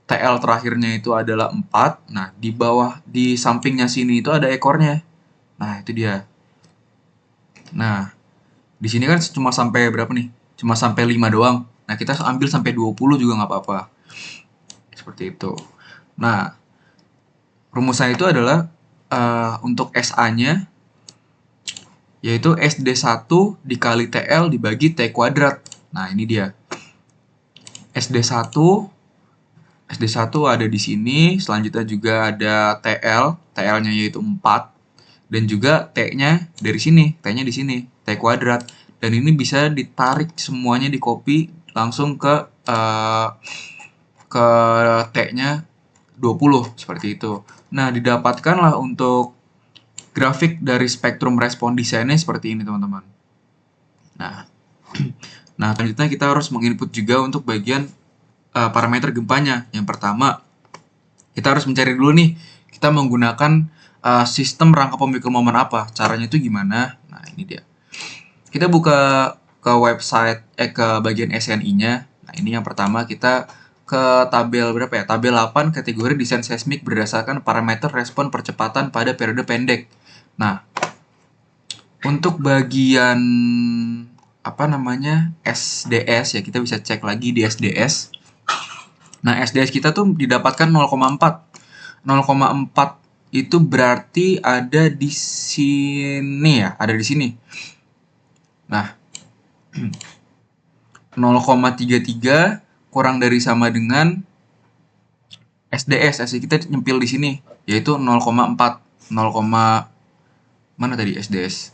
TL terakhirnya itu adalah 4, nah di bawah, di sampingnya sini itu ada ekornya. Nah, itu dia. Nah, di sini kan cuma sampai berapa nih? Cuma sampai 5 doang. Nah, kita ambil sampai 20 juga nggak apa-apa. Seperti itu. Nah, rumusnya itu adalah untuk SA-nya yaitu SD1 dikali TL dibagi T kuadrat. Nah, ini dia. SD1 ada di sini, selanjutnya juga ada TL, TL-nya yaitu 4, dan juga T-nya dari sini, T-nya di sini, T kuadrat. Dan ini bisa ditarik semuanya, di copy langsung ke T-nya 20, seperti itu. Nah, didapatkanlah untuk grafik dari spektrum respon desainnya seperti ini, teman-teman. Nah, selanjutnya kita harus menginput juga untuk bagian parameter gempanya. Yang pertama, kita harus mencari dulu nih, kita menggunakan sistem rangka pemikul momen apa. Caranya itu gimana? Nah, ini dia. Kita buka ke website, ke bagian SNI-nya. Nah, ini yang pertama kita ke tabel berapa ya? Tabel 8 kategori desain seismik berdasarkan parameter respon percepatan pada periode pendek. Nah, untuk bagian apa namanya SDS ya, kita bisa cek lagi di SDS. Nah, SDS kita tuh didapatkan 0,4. 0,4 itu berarti ada di sini ya, ada di sini. Nah, 0,33 kurang dari sama dengan SDS. SD kita nyempil di sini, yaitu 0,4. 0, mana tadi SDS?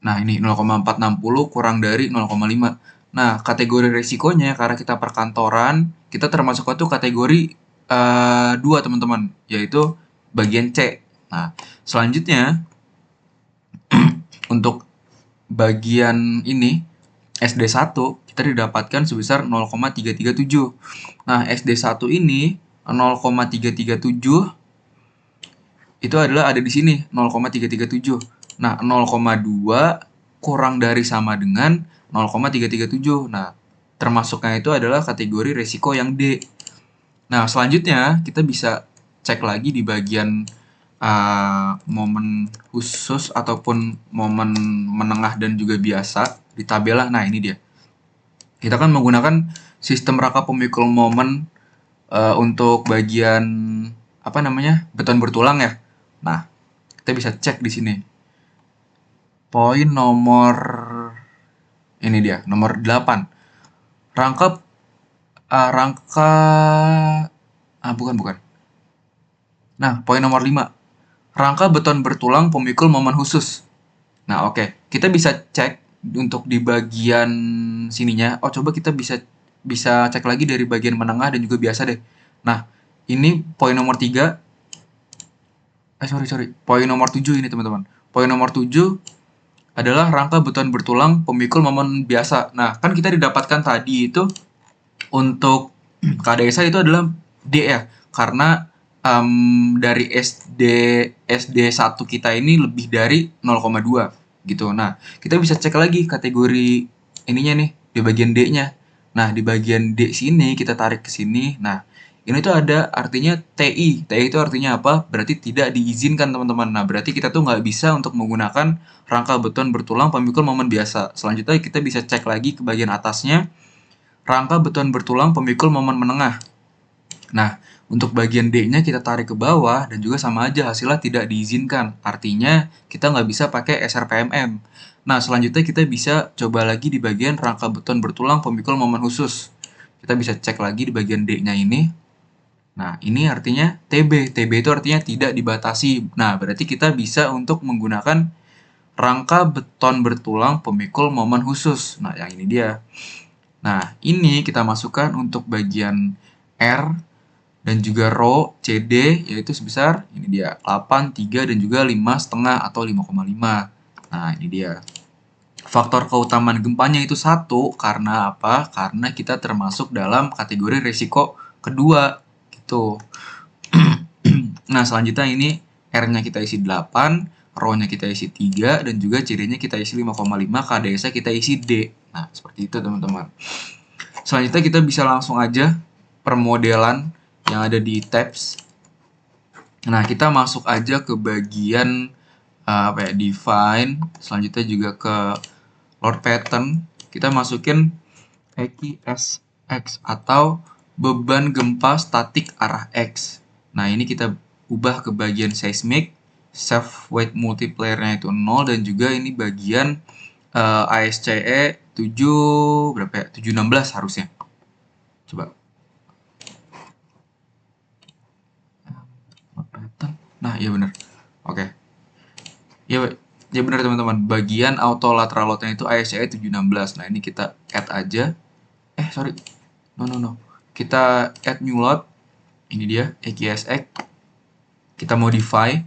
Nah, ini 0,460 kurang dari 0,5. Nah, kategori resikonya karena kita perkantoran, kita termasuk itu kategori 2, teman-teman, yaitu bagian C. Nah, selanjutnya untuk bagian ini SD1 kita didapatkan sebesar 0,337. Nah, SD1 ini 0,337 itu adalah ada di sini 0,337. Nah, 0,2 kurang dari sama dengan 0,337. Nah, termasuknya itu adalah kategori resiko yang D. Nah, selanjutnya kita bisa cek lagi di bagian momen khusus ataupun momen menengah dan juga biasa di tabel. Nah, ini dia. Kita kan menggunakan sistem rangka pemikul momen untuk bagian apa namanya? Beton bertulang ya. Nah, kita bisa cek di sini. Poin nomor ini dia, nomor 8. Rangka bukan. Nah, poin nomor 5. Rangka beton bertulang pemikul momen khusus. Nah, oke. Kita bisa cek untuk di bagian sininya. Oh, coba kita bisa cek lagi dari bagian menengah dan juga biasa deh. Nah, ini poin nomor 3. Sorry. Poin nomor 7 ini, teman-teman. Poin nomor 7 adalah rangka beton bertulang pemikul momen biasa. Nah, kan kita didapatkan tadi itu untuk KDSA itu adalah D ya. Karena dari SD1 kita ini lebih dari 0,2 gitu. Nah, kita bisa cek lagi kategori ininya nih di bagian D-nya. Nah, di bagian D sini kita tarik ke sini. Nah, Ini tuh ada artinya TI. TI itu artinya apa? Berarti tidak diizinkan teman-teman. Nah, berarti kita tuh nggak bisa untuk menggunakan rangka beton bertulang pemikul momen biasa. Selanjutnya kita bisa cek lagi ke bagian atasnya, rangka beton bertulang pemikul momen menengah. Nah, untuk bagian D-nya kita tarik ke bawah dan juga sama aja hasilnya tidak diizinkan. Artinya kita nggak bisa pakai SRPMM. Nah, selanjutnya kita bisa coba lagi di bagian rangka beton bertulang pemikul momen khusus. Kita bisa cek lagi di bagian D-nya ini. Nah, ini artinya TB. TB itu artinya tidak dibatasi. Nah, berarti kita bisa untuk menggunakan rangka beton bertulang pemikul momen khusus. Nah, yang ini dia. Nah, ini kita masukkan untuk bagian R dan juga rho CD, yaitu sebesar ini dia 8, 3 dan juga 5,5 atau 5,5. Nah, ini dia. Faktor keutamaan gempanya itu 1 karena apa? Karena kita termasuk dalam kategori risiko kedua gitu. Nah, selanjutnya ini R-nya kita isi 8, rho-nya kita isi 3 dan juga CD-nya kita isi 5,5, KDS-nya kita isi D. Nah, seperti itu teman-teman. Selanjutnya kita bisa langsung aja permodelan yang ada di tabs. Nah, kita masuk aja ke bagian define, selanjutnya juga ke load pattern. Kita masukin EQSX atau beban gempa statik arah X. Nah, ini kita ubah ke bagian seismic, self weight multiplier-nya itu 0 dan juga ini bagian ASCE 7 berapa ya? 716 harusnya. Coba. Nah, iya benar. Oke. Ya, ya benar teman-teman. Bagian auto lateral load-nya itu ASCE 716. Nah, ini kita add aja. Sorry. No. Kita add new load. Ini dia, EQSX. Kita modify.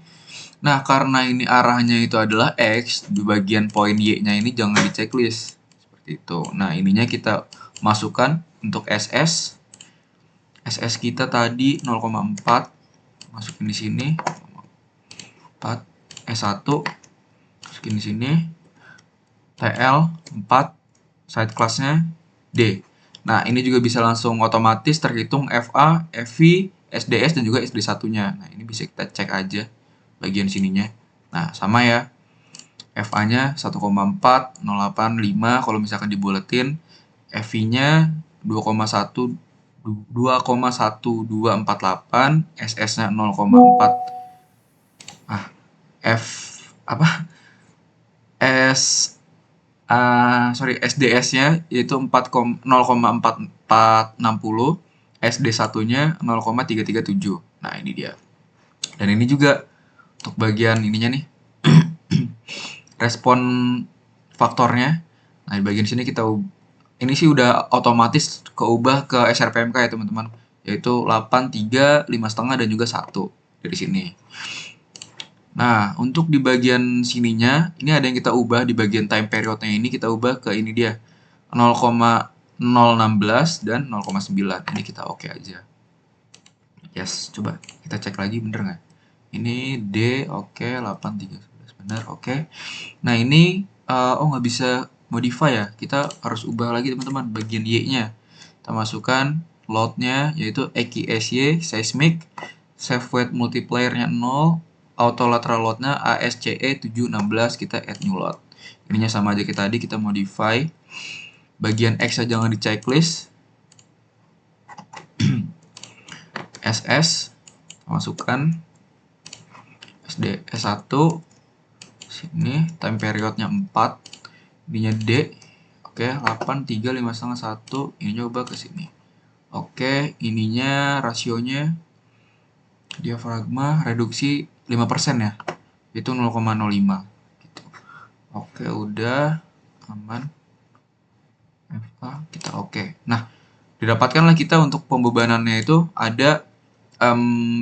Nah, karena ini arahnya itu adalah X, di bagian poin Y-nya ini jangan di checklist. Seperti itu. Nah, ininya kita masukkan untuk SS. SS kita tadi 0,4. Masukin di sini. 4. S1. Masukin di sini. TL 4. Side class-nya D. Nah, ini juga bisa langsung otomatis terhitung FA, FV, SDS, dan juga SD1-nya. Nah, ini bisa kita cek aja bagian sininya. Nah, sama ya. FA-nya 1,4085 kalau misalkan dibuletin. FV-nya 2,1248, SS-nya 0,4. SDS-nya yaitu 0,4460, SD1-nya 0,337. Nah, ini dia. Dan ini juga untuk bagian ininya nih. Respon faktornya. Nah, di bagian sini kita ini sih udah otomatis keubah ke SRPMK ya, teman-teman. Yaitu 8, 3, 5,5 dan juga 1 dari sini. Nah, untuk di bagian sininya, ini ada yang kita ubah di bagian time period-nya ini, kita ubah ke ini dia, 0,016 dan 0,9. Ini kita oke aja. Yes, coba kita cek lagi bener nggak? Ini D, oke, 8, 3, 11, bener, oke. Nah, ini, nggak bisa modify ya, kita harus ubah lagi teman-teman, bagian Y-nya. Kita masukkan load-nya, yaitu EQSY, seismic, self weight multiplier-nya 0, auto lateral load-nya ASCE 716, kita add new load. Ininya sama aja kayak tadi, kita modify. Bagian X aja jangan di checklist. SS, masukkan SD S1, sini time periodnya 4, ininya D, oke, 8, 3, 5,5, 1, ini coba ke sini. Oke, ininya rasionya diafragma reduksi 5% ya, itu 0,05 gitu. Oke, udah aman. FA kita oke. Nah, didapatkanlah kita untuk pembebanannya itu ada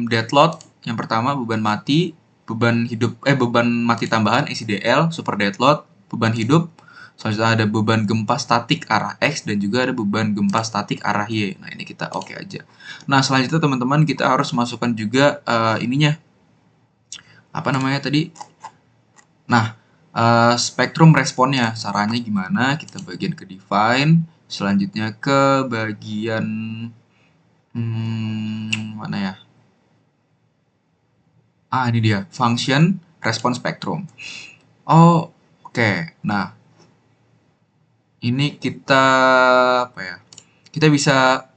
dead load yang pertama, beban mati, beban hidup beban mati tambahan SIDL, super dead load, beban hidup. Selanjutnya ada beban gempa statik arah X dan juga ada beban gempa statik arah Y. Nah, ini kita oke aja. Nah, selanjutnya teman-teman kita harus masukkan juga ininya. Apa namanya tadi? Nah, spektrum responnya, caranya gimana? Kita bagian ke define, selanjutnya ke bagian Ini dia, function response spectrum. Oh, oke. Nah, ini kita apa ya? Kita bisa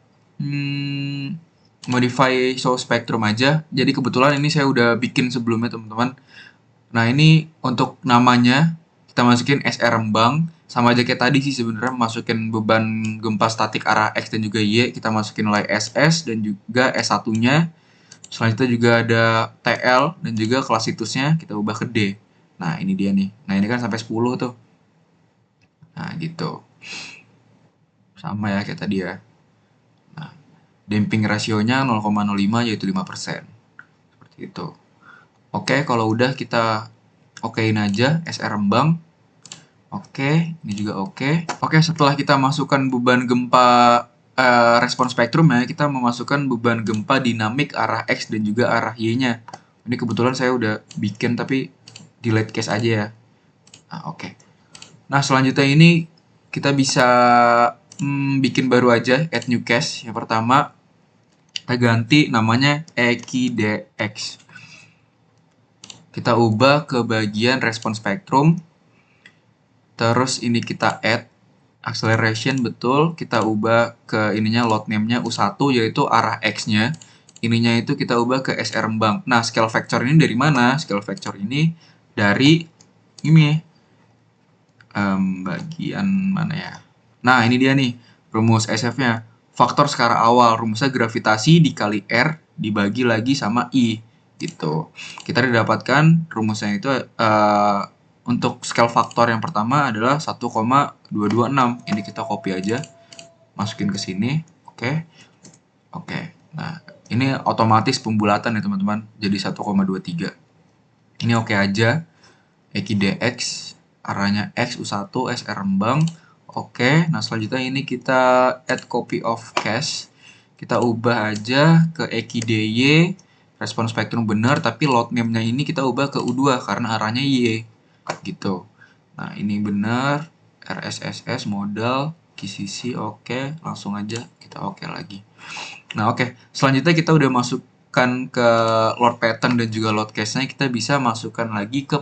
modify show spectrum aja. Jadi kebetulan ini saya udah bikin sebelumnya, teman-teman. Nah, ini untuk namanya kita masukin SR Rembang. Sama aja kayak tadi sih sebenarnya, masukin beban gempa statik arah X dan juga Y. Kita masukin nilai SS dan juga S1-nya. Selanjutnya juga ada TL dan juga kelas situsnya kita ubah ke D. Nah, ini dia nih. Nah, ini kan sampai 10 tuh. Nah, gitu. Sama ya kayak tadi ya. Nah, damping rasionya 0,05 yaitu 5%. Seperti itu. Oke, kalau udah kita okein aja SR Rembang. Oke, ini juga oke. Oke, setelah kita masukkan beban gempa respon spektrum ya, kita memasukkan beban gempa dinamik arah X dan juga arah Y-nya. Ini kebetulan saya udah bikin tapi delete case aja ya. Nah, oke. Nah, selanjutnya ini kita bisa bikin baru aja, add new case. Yang pertama, kita ganti namanya EQDX. Kita ubah ke bagian respon spektrum. Terus ini kita add acceleration, betul. Kita ubah ke ininya load name-nya U1 yaitu arah X-nya. Ininya itu kita ubah ke SR Rembang. Nah, scale factor ini dari mana? Scale factor ini dari ini bagian mana ya? Nah, ini dia nih rumus SF-nya. Faktor skala awal, rumusnya gravitasi dikali R dibagi lagi sama I gitu. Kita didapatkan rumusnya itu untuk scale faktor yang pertama adalah 1,226. Ini kita copy aja, masukin ke sini. Oke. Nah, ini otomatis pembulatan ya teman-teman, jadi 1,23. Ini oke aja. EQDX arahnya X U1 SR Rembang. Oke, nah selanjutnya ini kita add copy of cache. Kita ubah aja ke EQDY, respon spektrum benar, tapi load name-nya ini kita ubah ke U2 karena arahnya Y. Gitu. Nah, ini benar. RSSS modal QCC oke, langsung aja kita oke lagi. Nah, oke. Selanjutnya kita udah masukkan ke load pattern dan juga load cache-nya, kita bisa masukkan lagi ke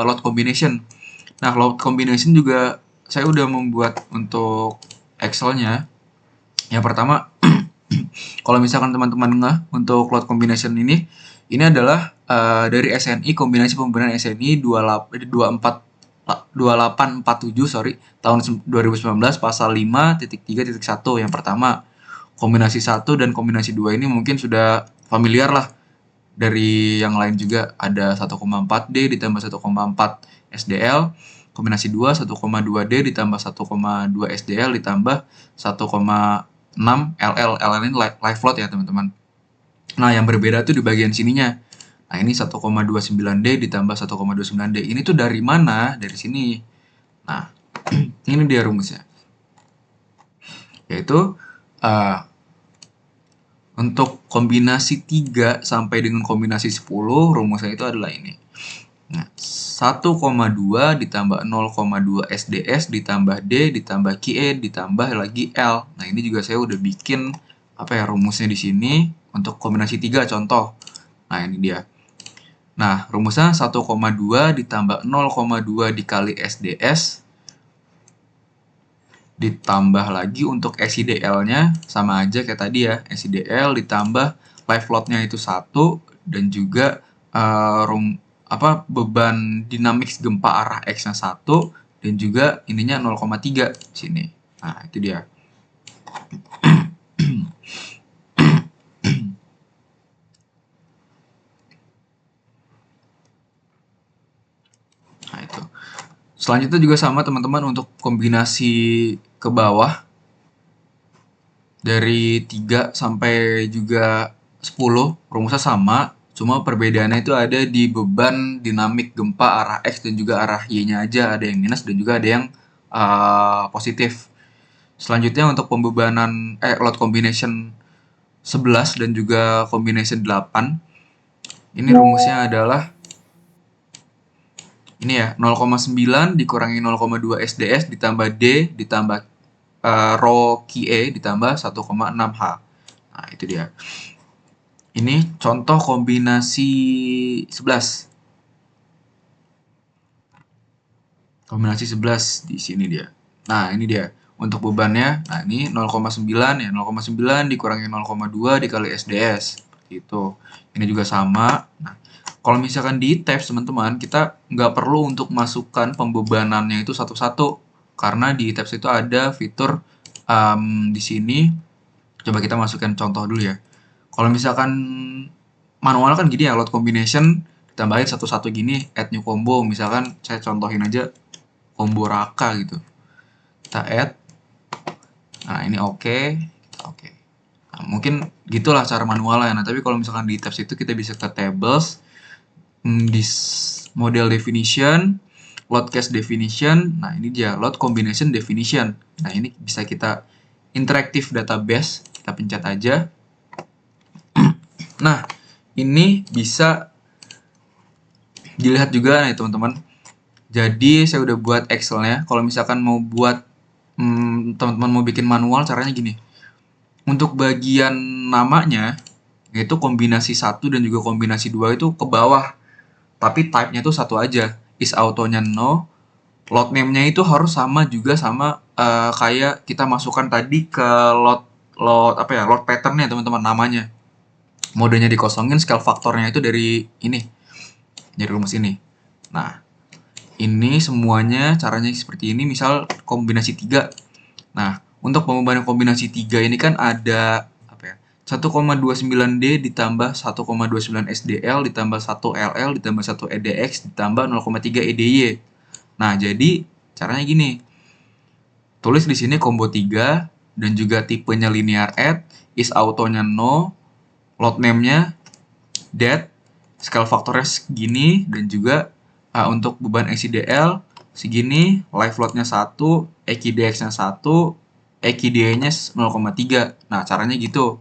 load combination. Nah, load combination juga saya udah membuat untuk Excel-nya. Yang pertama, kalau misalkan teman-teman ngeh untuk load combination ini adalah dari SNI, kombinasi pembenahan SNI 2847 tahun 2019 pasal 5.3.1. Yang pertama, kombinasi 1 dan kombinasi 2 ini mungkin sudah familiar lah. Dari yang lain juga ada 1,4D ditambah 1,4 SDL, kombinasi 2 1,2D ditambah 1,2 SDL ditambah 1,6 LL. LL ini live load ya teman-teman. Nah, yang berbeda tuh di bagian sininya. Nah, ini 1,29D ditambah 1,29D. Ini tuh dari mana? Dari sini. Nah, ini dia rumusnya. Yaitu untuk kombinasi 3 sampai dengan kombinasi 10, rumusnya itu adalah ini. Nah, 1,2 ditambah 0,2 SDS ditambah D ditambah QE ditambah lagi L. Nah, ini juga saya udah bikin rumusnya di sini untuk kombinasi 3 contoh. Nah, ini dia. Nah, rumusnya 1,2 ditambah 0,2 dikali SDS ditambah lagi untuk SIDL-nya sama aja kayak tadi ya. SIDL ditambah live load-nya itu 1 dan juga beban dinamik gempa arah X-nya 1 dan juga ininya 0,3 sini. Nah, itu dia. Nah, itu. Selanjutnya juga sama teman-teman untuk kombinasi ke bawah dari 3 sampai juga 10 rumusnya sama, cuma perbedaannya itu ada di beban dinamik gempa arah X dan juga arah Y-nya aja, ada yang minus dan juga ada yang positif. Selanjutnya untuk pembebanan load combination 11 dan juga combination 8, ini rumusnya adalah ini ya, 0,9 dikurangi 0,2 SDS ditambah D ditambah rho QE ditambah 1,6H. Nah, itu dia. Ini contoh kombinasi 11. Kombinasi 11 di sini dia. Nah, ini dia. Untuk bebannya, nah ini 0,9 ya, 0,9 dikurangi 0,2 dikali SDS. Seperti itu. Ini juga sama. Nah, kalau misalkan di tabs teman-teman, kita nggak perlu untuk masukkan pembebanannya itu satu-satu. Karena di tabs itu ada fitur di sini. Coba kita masukkan contoh dulu ya. Kalau misalkan manual kan gini ya, load combination ditambahin satu-satu gini, add new combo. Misalkan saya contohin aja combo Raka gitu. Kita add. Nah, ini oke. Oke. Nah, mungkin gitulah cara manualnya. Nah, tapi kalau misalkan di tabs itu kita bisa ke tables, di model definition, load case definition. Nah, ini dia load combination definition. Nah, ini bisa kita interactive database. Kita pencet aja. Nah, ini bisa dilihat juga nih teman-teman. Jadi saya udah buat Excel-nya. Kalau misalkan mau buat teman-teman mau bikin manual, caranya gini. Untuk bagian namanya, yaitu kombinasi 1 dan juga kombinasi 2 itu ke bawah. Tapi type-nya itu satu aja. Is auto-nya no. Load name-nya itu harus sama juga sama kayak kita masukkan tadi ke load pattern-nya teman-teman, namanya. Modenya dikosongin, scale faktornya itu dari ini, dari rumus ini. Nah, ini semuanya caranya seperti ini. Misal kombinasi 3. Nah, untuk pembebanan kombinasi 3 ini kan ada apa ya? 1,29D ditambah 1,29 SDL ditambah 1 LL ditambah 1 EDX ditambah 0,3 EDY. Nah, jadi caranya gini. Tulis di sini combo 3 dan juga tipenya linear add, is auto-nya no, load name-nya dead, scale faktornya segini, dan juga untuk beban XIDL segini, live load-nya 1, EQDX-nya 1, EQDA-nya 0,3. Nah, caranya gitu.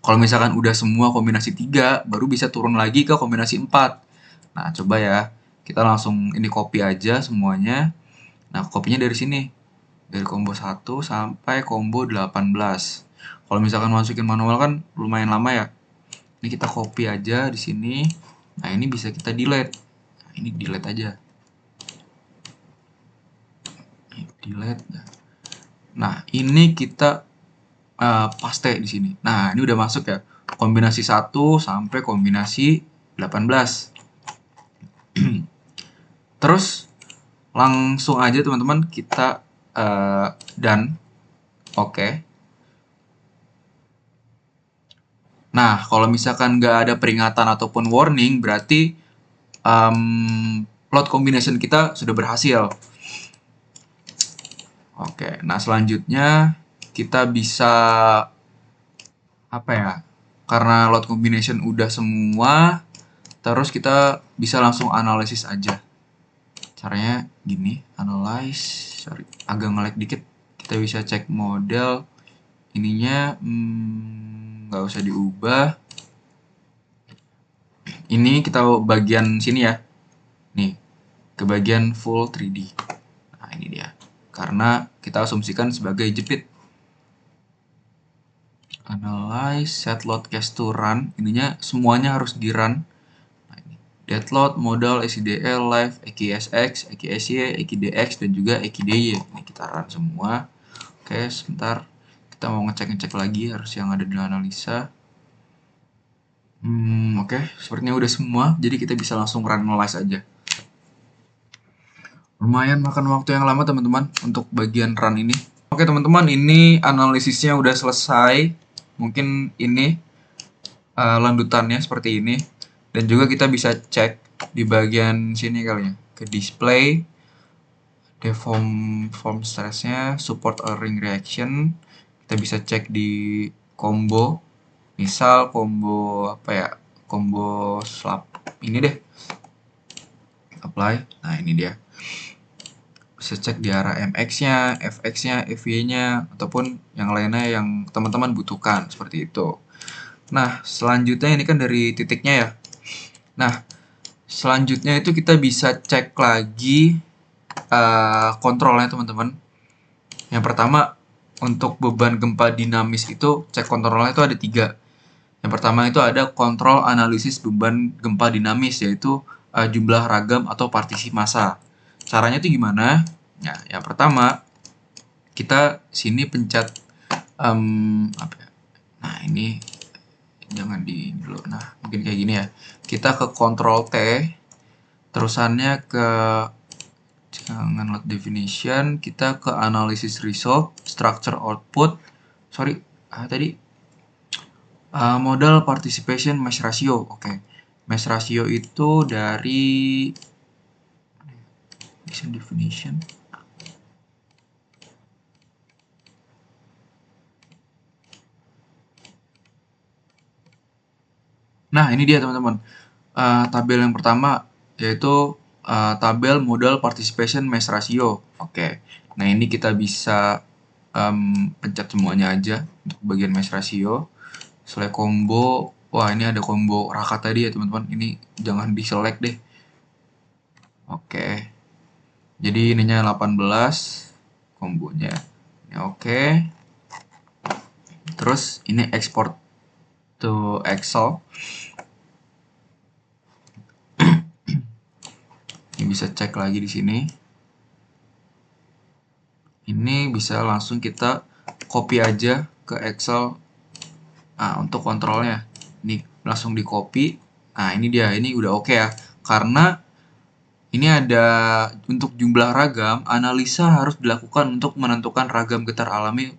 Kalau misalkan udah semua kombinasi 3, baru bisa turun lagi ke kombinasi 4. Nah, coba ya. Kita langsung ini copy aja semuanya. Nah, kopinya dari sini. Dari combo 1 sampai combo 18. Kalau misalkan masukin manual kan lumayan lama ya. Ini kita copy aja di sini. Nah, ini bisa kita delete. Nah, ini delete aja. Delete. Nah, ini kita paste di sini. Nah, ini udah masuk ya. Kombinasi 1 sampai kombinasi 18. Terus langsung aja teman-teman kita done. Oke. Nah, kalau misalkan nggak ada peringatan ataupun warning, berarti load combination kita sudah berhasil. Oke, nah selanjutnya kita bisa apa ya? Karena load combination udah semua, terus kita bisa langsung analisis aja. Caranya gini, analyze, sorry, agak nge-lag dikit. Kita bisa cek model ininya, nggak usah diubah. Ini kita bagian sini ya. Nih, ke bagian full 3D. Nah, ini dia. Karena kita asumsikan sebagai jepit. Analyze, set load case to run. Ininya semuanya harus di run. Nah, ini. Dead load, modal, ECDL, live, EQSX, EQSY, EQDX, dan juga EQDY. Ini kita run semua. Oke, sebentar. Kita mau ngecek-ngecek lagi harus yang ada di analisa. Oke, sepertinya udah semua. Jadi kita bisa langsung run analyze aja. Lumayan makan waktu yang lama teman-teman untuk bagian run ini. Oke teman-teman, ini analisisnya udah selesai. Mungkin ini lanjutannya seperti ini. Dan juga kita bisa cek di bagian sini kali ya. Ke display, deform stressnya, support or ring reaction. Kita bisa cek di combo. Misal combo apa ya? Combo slap ini deh. Apply. Nah, ini dia. Bisa cek di arah MX-nya, FX-nya, FY-nya, ataupun yang lainnya yang teman-teman butuhkan, seperti itu. Nah, selanjutnya ini kan dari titiknya ya. Nah, selanjutnya itu kita bisa cek lagi kontrolnya teman-teman. Yang pertama, untuk beban gempa dinamis itu, cek kontrolnya itu ada 3. Yang pertama itu ada kontrol analisis beban gempa dinamis, yaitu jumlah ragam atau partisi massa. Caranya itu gimana? Ya, yang pertama kita sini pencet apa ya? Nah, ini jangan di dulu. Nah, mungkin kayak gini ya. Kita ke Ctrl T, terusannya ke jangan load definition, kita ke analysis result, structure output. Sorry, tadi modal participation mesh ratio. Oke. Mesh ratio itu dari definition. Nah, ini dia teman-teman. Tabel yang pertama yaitu tabel modal participation mesh ratio. Oke. Nah, ini kita bisa pencet semuanya aja untuk bagian mesh ratio. Select combo. Wah, ini ada combo raka tadi ya, teman-teman. Ini jangan di-select deh. Oke. Jadi ininya 18 kombonya. Ini oke. Terus ini export to Excel. Ini bisa cek lagi di sini. Ini bisa langsung kita copy aja ke Excel. Untuk kontrolnya. Ini langsung di copy. Nah, ini dia. Ini udah oke ya. Karena ini ada untuk jumlah ragam, analisa harus dilakukan untuk menentukan ragam getar alami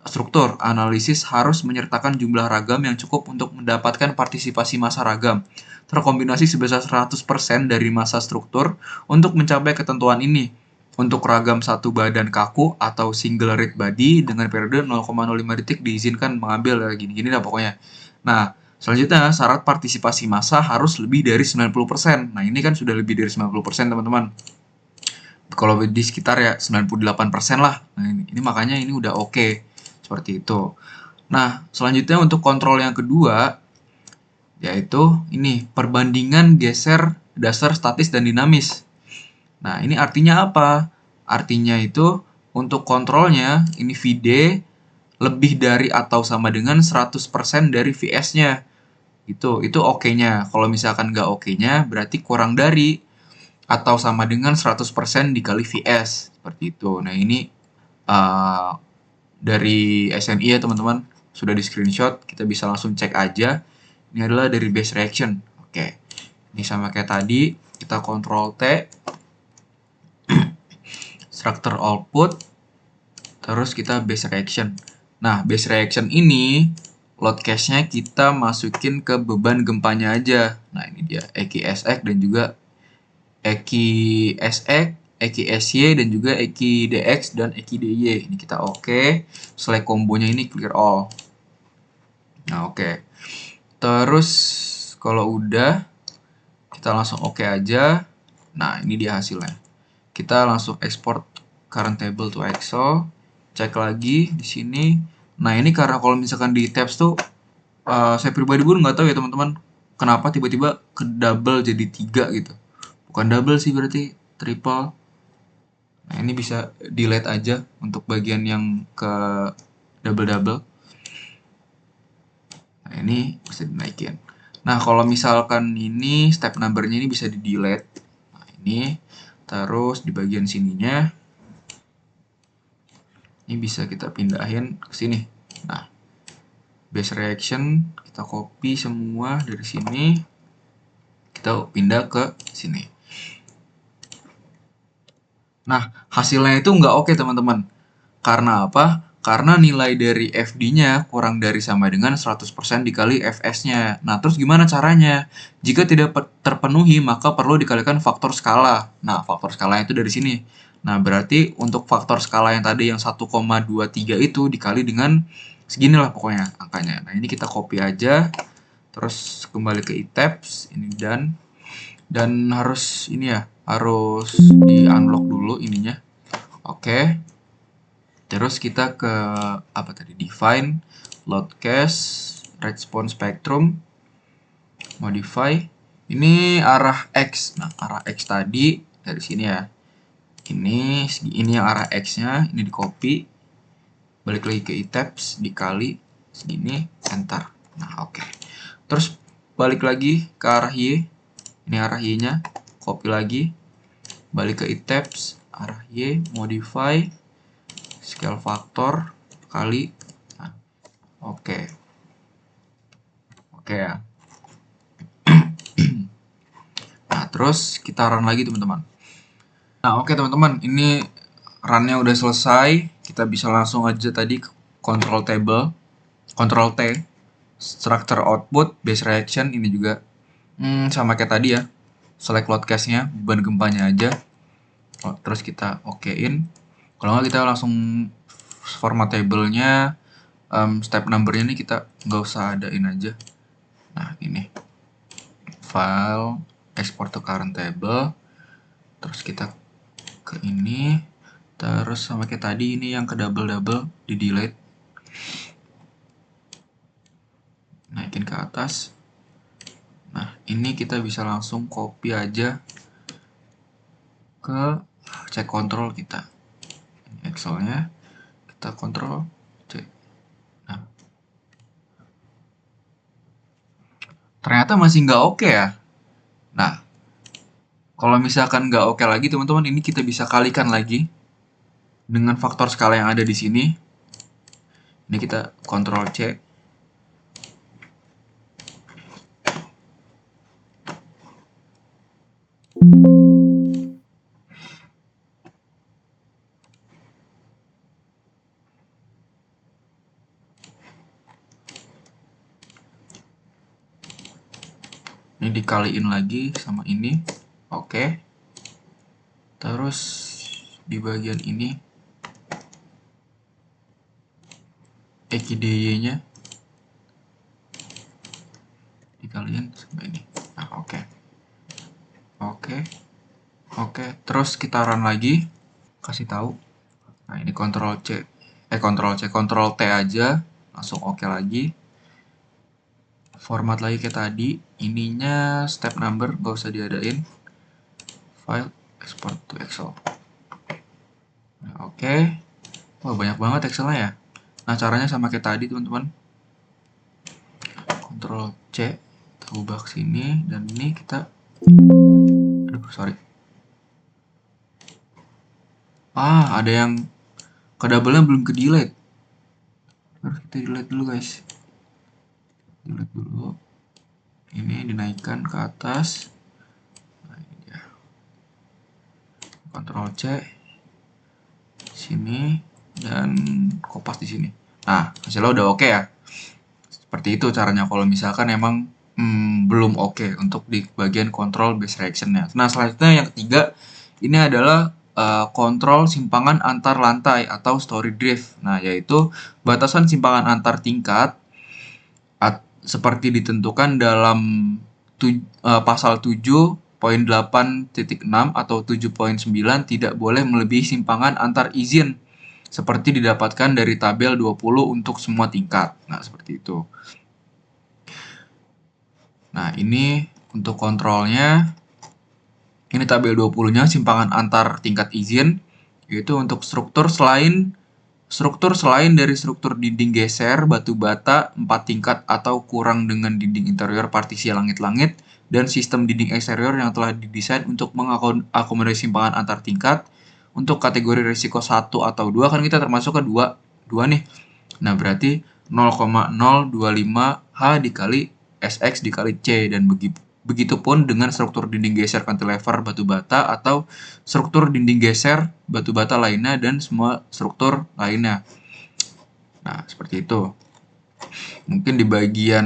struktur. Analisis harus menyertakan jumlah ragam yang cukup untuk mendapatkan partisipasi massa ragam. Terkombinasi sebesar 100% dari massa struktur untuk mencapai ketentuan ini. Untuk ragam satu badan kaku atau single rate body dengan periode 0,05 detik diizinkan mengambil gini-gini lah pokoknya. Nah, selanjutnya syarat partisipasi massa harus lebih dari 90%. Nah, ini kan sudah lebih dari 90% teman-teman. Kalau di sekitar ya 98% lah. Nah, ini makanya ini udah oke. Seperti itu. Nah, selanjutnya untuk kontrol yang kedua yaitu ini perbandingan geser dasar statis dan dinamis. Nah, ini artinya apa? Artinya itu untuk kontrolnya ini VD lebih dari atau sama dengan 100% dari VS-nya. Itu oke-nya. Kalau misalkan nggak oke-nya berarti kurang dari atau sama dengan 100% dikali VS. Seperti itu. Nah, ini dari SNI ya teman-teman. Sudah di screenshot. Kita bisa langsung cek aja. Ini adalah dari base reaction. Oke. Ini sama kayak tadi. Kita Ctrl T. Structure output. Terus kita base reaction. Nah, base reaction ini load cache-nya kita masukin ke beban gempanya aja. Nah, ini dia EQSX dan juga EQSX, EQSY dan juga EQDX dan EQDY. Ini kita oke. Select kombonya ini clear all. Nah, oke. Terus kalau udah kita langsung oke aja. Nah, ini dia hasilnya. Kita langsung export current table to Excel. Cek lagi di sini. Nah, ini karena kalau misalkan di tabs tuh saya pribadi pun nggak tahu ya teman-teman kenapa tiba-tiba ke double jadi 3 gitu. Bukan double sih berarti triple. Nah, ini bisa delete aja untuk bagian yang ke double-double. Nah, ini bisa dinaikin. Nah, kalau misalkan ini step number-nya ini bisa di delete. Nah, ini terus di bagian sininya ini bisa kita pindahin ke sini. Nah, base reaction kita copy semua dari sini, kita pindah ke sini. Nah, hasilnya itu nggak oke teman-teman. Karena apa? Karena nilai dari FD-nya kurang dari sama dengan 100% dikali FS-nya. Nah, terus gimana caranya? Jika tidak terpenuhi, maka perlu dikalikan faktor skala. Nah, faktor skalanya itu dari sini. Nah, berarti untuk faktor skala yang tadi yang 1,23 itu dikali dengan seginilah pokoknya angkanya. Nah, ini kita copy aja. Terus kembali ke eTabs, ini dan harus ini ya, harus di-unlock dulu ininya. Oke. Terus kita ke apa tadi? Define, load cache, response spectrum, modify. Ini arah X. Nah, arah X tadi dari sini ya. Ini yang arah X-nya, ini di copy. Balik lagi ke eTabs, dikali segini, enter. Nah, oke. Terus balik lagi ke arah Y. Ini arah Y-nya. Copy lagi. Balik ke items, arah Y, modify, scale factor, kali. Nah, oke. Oke ya. Nah, terus kita run lagi teman-teman. Nah, oke teman-teman, ini run-nya udah selesai. Kita bisa langsung aja tadi ke control table, control T, structure output, base reaction, ini juga sama kayak tadi ya. Select load cache-nya, beban gempanya aja. Terus kita okein. Kalau nggak kita langsung format table-nya, step number-nya ini kita nggak usah adain aja. Nah, ini file, export to current table, terus kita ke ini, terus sama kayak tadi ini yang ke double di delete, naikin ke atas. Nah, ini kita bisa langsung copy aja ke check control kita. Ini Excel-nya, kita control C. Nah, ternyata masih nggak oke ya. Nah, kalau misalkan nggak oke lagi teman-teman, ini kita bisa kalikan lagi dengan faktor skala yang ada di sini. Ini kita Ctrl C. Ini dikaliin lagi sama ini. Oke. Terus di bagian ini EKDY-nya dikaliin sama ini. Nah, oke. Oke. Oke, terus kita run lagi. Kasih tahu. Nah, ini Ctrl C. Ctrl T aja. Langsung oke lagi. Format lagi kayak tadi. Ininya step number, gak usah diadain. File, export to Excel. Nah, oke. Wah, banyak banget Excel-nya ya. Nah, caranya sama kayak tadi, teman-teman. Ctrl C, kita ubah ke sini, dan ini kita... Aduh, sorry. Ah, ada yang ke double-nya belum ke delete. Harus kita delete dulu, guys. Delete dulu. Ini dinaikkan ke atas. Nah, ini dia. Ctrl C. Sini. Dan kopas di sini. Nah, hasilnya udah oke ya. Seperti itu caranya kalau misalkan emang belum oke untuk di bagian control base reaction-nya. Nah, selanjutnya yang ketiga, ini adalah kontrol simpangan antar lantai atau story drift. Nah, yaitu batasan simpangan antar tingkat seperti ditentukan dalam pasal 7.8.6 atau 7.9 tidak boleh melebihi simpangan antar izin seperti didapatkan dari tabel 20 untuk semua tingkat. Nah, seperti itu. Nah, ini untuk kontrolnya. Ini tabel 20-nya simpangan antar tingkat izin, yaitu untuk struktur selain dari struktur dinding geser, batu bata, 4 tingkat atau kurang dengan dinding interior partisi langit-langit, dan sistem dinding eksterior yang telah didesain untuk mengakomodasi simpangan antar tingkat. Untuk kategori risiko 1 atau 2, kan kita termasuk ke 2 nih. Nah, berarti 0,025 H dikali SX dikali C, dan begitupun dengan struktur dinding geser cantilever batu bata atau struktur dinding geser batu bata lainnya dan semua struktur lainnya. Nah, seperti itu. Mungkin di bagian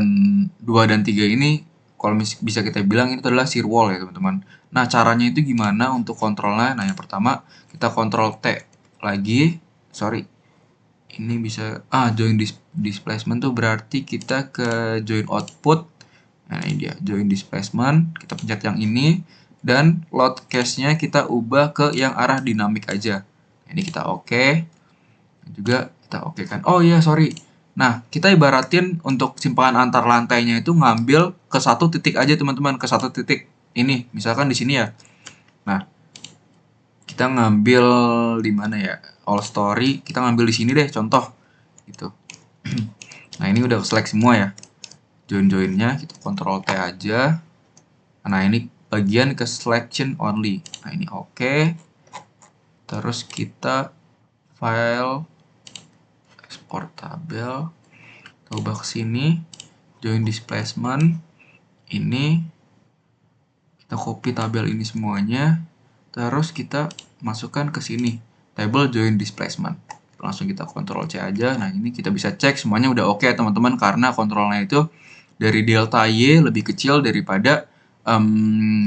2 dan 3 ini kalau bisa kita bilang itu adalah shear wall ya, teman-teman. Nah, caranya itu gimana untuk kontrolnya? Nah, yang pertama kita kontrol T lagi. Sorry. Ini bisa join displacement tuh berarti kita ke join output. Nah, ini dia join displacement, kita pencet yang ini, dan load cache-nya kita ubah ke yang arah dinamik aja. Ini kita oke. Juga kita oke kan. Oh iya, sorry. Nah, kita ibaratin untuk simpangan antar lantainya itu ngambil ke satu titik aja, teman-teman, ke satu titik. Ini, misalkan di sini ya. Nah, kita ngambil di mana ya? All story, kita ngambil di sini deh, contoh. Gitu. Nah, ini udah select semua ya. join-joinnya, kita Ctrl T aja. Nah, ini bagian ke selection only. Nah, ini oke. Terus kita file, export tabel, kita ubah ke sini, join displacement. Ini kita copy tabel ini semuanya, terus kita masukkan ke sini, table join displacement. Langsung kita Ctrl C aja. Nah, ini kita bisa cek semuanya udah oke teman-teman, karena kontrolnya itu dari delta Y lebih kecil daripada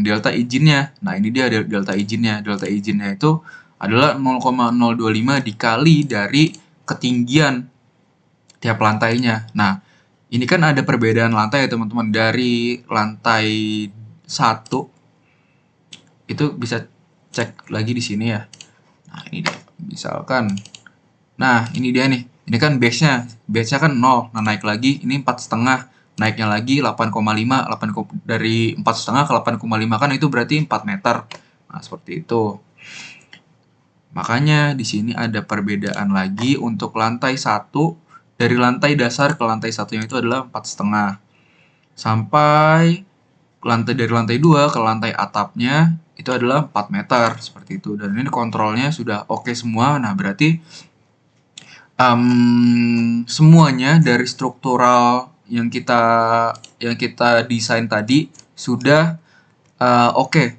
delta izinnya. Nah, ini dia delta izinnya. Delta izinnya itu adalah 0,025 dikali dari ketinggian tiap lantainya. Nah, ini kan ada perbedaan lantai ya teman-teman. Dari lantai 1 itu bisa cek lagi di sini ya. Nah, ini dia. Misalkan, nah ini dia nih. Ini kan base-nya kan 0. Nah, naik lagi ini 4,5. Naiknya lagi 8,5. Dari 4,5 ke 8,5 kan itu berarti 4 meter. Nah, seperti itu. Makanya di sini ada perbedaan lagi untuk lantai 1. Dari lantai dasar ke lantai 1-nya itu adalah 4,5. Sampai dari lantai 2 ke lantai atapnya itu adalah 4 meter seperti itu. Dan ini kontrolnya sudah oke semua. Nah, berarti semuanya dari struktural yang kita desain tadi sudah oke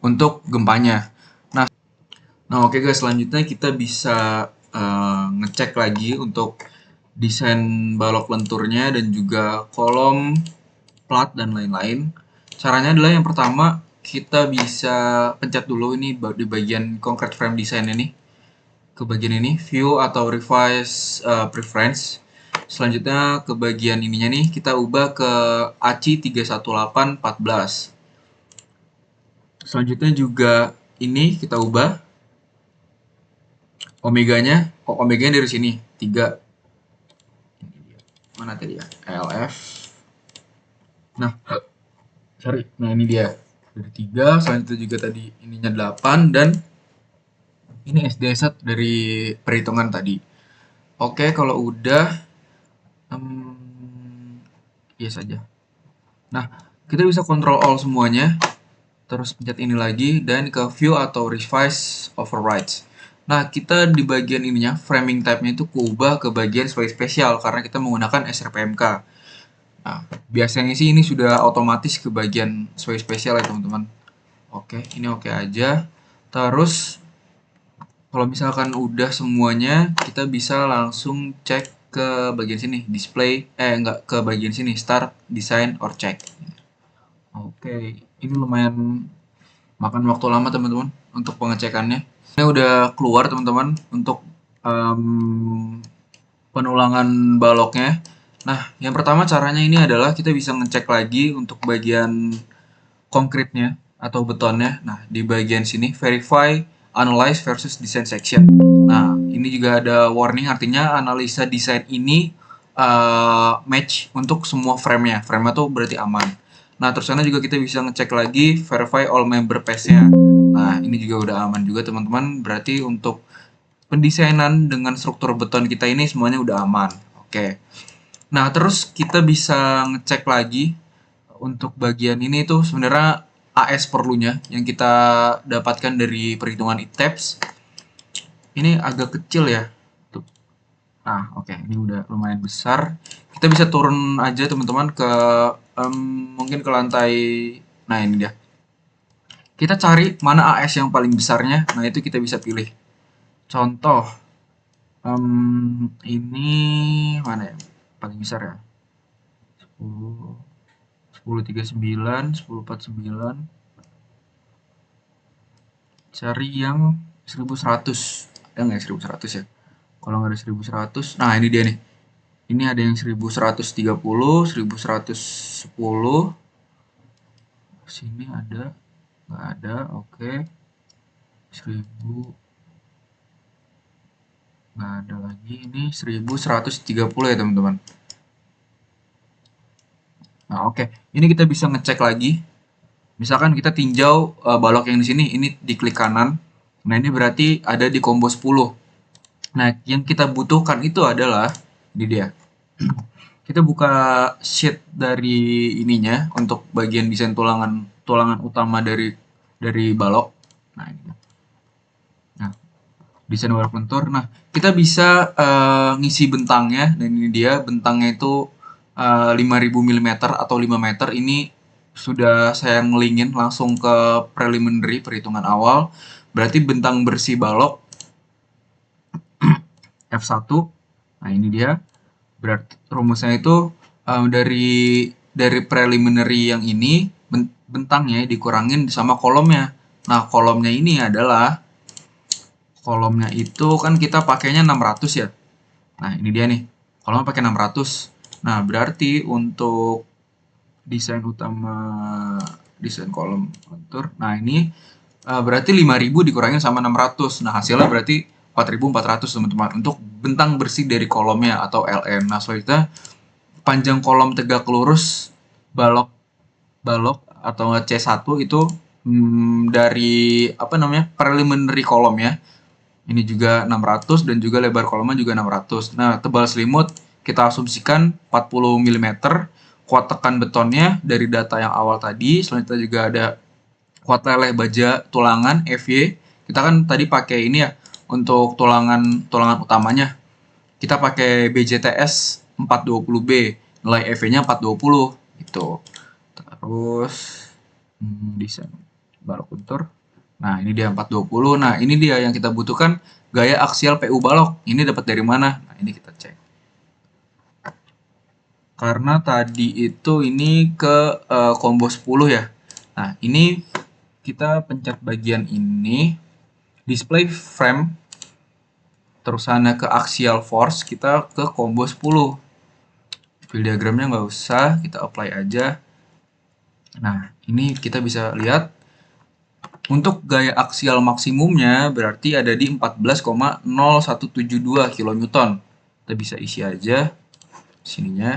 untuk gempanya. Nah, oke guys, selanjutnya kita bisa ngecek lagi untuk desain balok lenturnya dan juga kolom, plat, dan lain-lain. Caranya adalah yang pertama, kita bisa pencet dulu ini di bagian concrete frame design ini. Ke bagian ini, view atau revise preference. Selanjutnya ke bagian ininya nih, kita ubah ke ACI 31814. Selanjutnya juga ini kita ubah omeganya dari sini 3. Mana tadi ya? LF. Nah, sorry. Nah, ini dia. Dari 3, selanjutnya juga tadi ininya 8 dan ini SD set dari perhitungan tadi. Oke, kalau udah yes aja. Nah, kita bisa kontrol all semuanya. Terus pencet ini lagi dan ke view atau revise overrides. Nah, kita di bagian ininya, framing type-nya itu kubah ke bagian sebagai spesial karena kita menggunakan SRPMK. Nah, biasanya sih ini sudah otomatis ke bagian sebagai spesial ya teman-teman. Oke, ini oke aja. Terus, kalau misalkan udah semuanya, kita bisa langsung cek ke bagian sini, display, enggak, ke bagian sini, start, design, or check. Oke, ini lumayan makan waktu lama teman-teman untuk pengecekannya. Ini udah keluar teman-teman untuk penulangan baloknya. Nah, yang pertama caranya ini adalah kita bisa ngecek lagi untuk bagian konkretnya atau betonnya. Nah, di bagian sini verify, analyze versus design section. Nah, ini juga ada warning, artinya analisa desain ini match untuk semua frame-nya. Frame-nya tuh berarti aman. Nah, terus sana juga kita bisa ngecek lagi verify all member pass-nya. Nah, ini juga udah aman juga teman-teman. Berarti untuk pendesainan dengan struktur beton kita ini semuanya udah aman. Oke. Nah, terus kita bisa ngecek lagi untuk bagian ini tuh sebenarnya AS perlunya yang kita dapatkan dari perhitungan ITEPS. Ini agak kecil ya. Tuh. Nah, oke, ini udah lumayan besar. Kita bisa turun aja teman-teman ke mungkin ke lantai. Nah, ini dia. Kita cari mana AS yang paling besarnya. Nah, itu kita bisa pilih. Contoh, ini mana ya? Paling besar ya? 10, 1039, 1049. Cari yang 1100. Ada nggak 1100 ya? Kalau nggak ada 1100, nah ini dia nih. Ini ada yang 1130, 1110. Sini ada, nggak ada, oke. 1000, nggak ada lagi. Ini 1130 ya teman-teman. Nah, oke. Ini kita bisa ngecek lagi. Misalkan kita tinjau balok yang di sini, ini diklik kanan. Nah, ini berarti ada di combo 10. Nah, yang kita butuhkan itu adalah ini dia. kita buka sheet dari ininya untuk bagian desain tulangan tulangan utama dari balok. Nah, ini. Nah, desain balok lentur. Nah, kita bisa ngisi bentangnya dan ini dia bentangnya itu 5000 mm atau 5 meter. Ini sudah saya ngelingin langsung ke preliminary perhitungan awal. Berarti bentang bersih balok F1. Nah, ini dia. Berarti rumusnya itu dari preliminary yang ini bentangnya dikurangin sama kolomnya. Nah, kolomnya ini adalah kolomnya itu kan kita pakainya 600 ya. Nah, ini dia nih. Kolomnya pakai 600. Nah, berarti untuk desain utama desain kolom kontur. Nah, ini berarti 5000 dikurangin sama 600. Nah, hasilnya berarti 4400 teman-teman untuk bentang bersih dari kolomnya atau LN. Nah, selanjutnya panjang kolom tegak lurus balok balok atau C1 itu dari apa namanya preliminary kolom ya. Ini juga 600 dan juga lebar kolomnya juga 600. Nah, tebal selimut kita asumsikan 40 mm. Kuat tekan betonnya dari data yang awal tadi. Selanjutnya juga ada kuat leleh baja tulangan FY. Kita kan tadi pakai ini ya untuk tulangan tulangan utamanya. Kita pakai BJTS 420B. Nilai FY-nya 420 gitu. Terus desain balok kontur. Nah, ini dia 420. Nah, ini dia yang kita butuhkan gaya aksial PU balok. Ini dapat dari mana? Nah, ini kita cek. Karena tadi itu ini ke combo 10 ya. Nah, ini kita pencet bagian ini, display frame, terus sana ke axial force, kita ke combo 10. Fill diagramnya nggak usah, kita apply aja. Nah, ini kita bisa lihat untuk gaya aksial maksimumnya berarti ada di 14,0172 kN. Kita bisa isi aja sininya.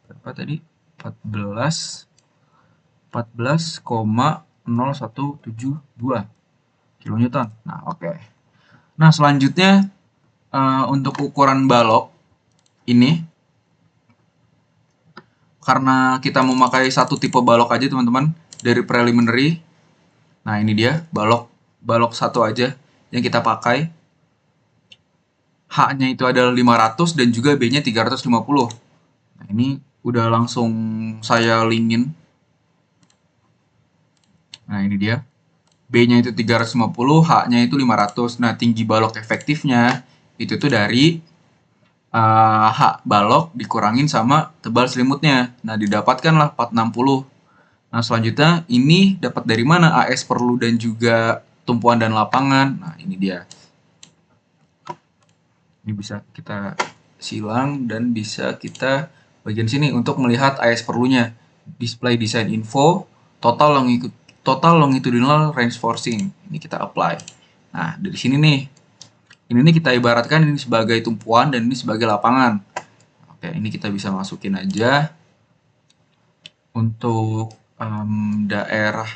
Berapa tadi? 14,0172 kN. Nah, oke. Nah, selanjutnya untuk ukuran balok ini karena kita memakai satu tipe balok aja teman-teman dari preliminary. Nah, ini dia balok satu aja yang kita pakai. H-nya itu adalah 500 dan juga B-nya 350. Nah, ini udah langsung saya linkin. Nah, ini dia. B-nya itu 350, H-nya itu 500. Nah, tinggi balok efektifnya itu tuh dari H balok dikurangin sama tebal selimutnya. Nah, didapatkanlah 460. Nah, selanjutnya ini dapat dari mana AS perlu dan juga tumpuan dan lapangan. Nah, ini dia. Ini bisa kita silang dan bisa kita bagian sini untuk melihat AS perlunya. Display design info, total longitudinal range forcing. Ini kita apply. Nah, dari sini nih. Ini nih kita ibaratkan ini sebagai tumpuan dan ini sebagai lapangan. Oke, ini kita bisa masukin aja untuk daerah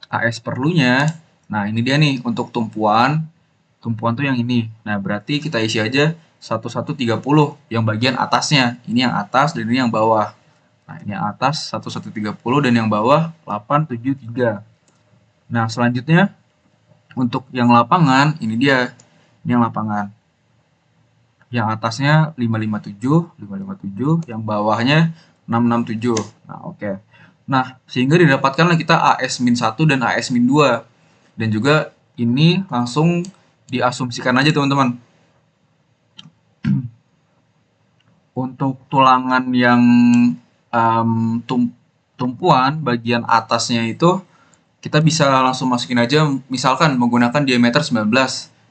AS perlunya. Nah, ini dia nih untuk tumpuan. Tumpuan tuh yang ini. Nah, berarti kita isi aja 1130 yang bagian atasnya. Ini yang atas dan ini yang bawah. Nah, ini yang atas 1130 dan yang bawah 873. Nah, selanjutnya untuk yang lapangan, ini dia. Ini yang lapangan. Yang atasnya 557, yang bawahnya 667. Nah, oke. Nah, sehingga didapatkanlah kita AS-1 dan AS-2. Dan juga ini langsung diasumsikan aja teman-teman. Untuk tulangan yang tumpuan bagian atasnya itu kita bisa langsung masukin aja misalkan menggunakan diameter 19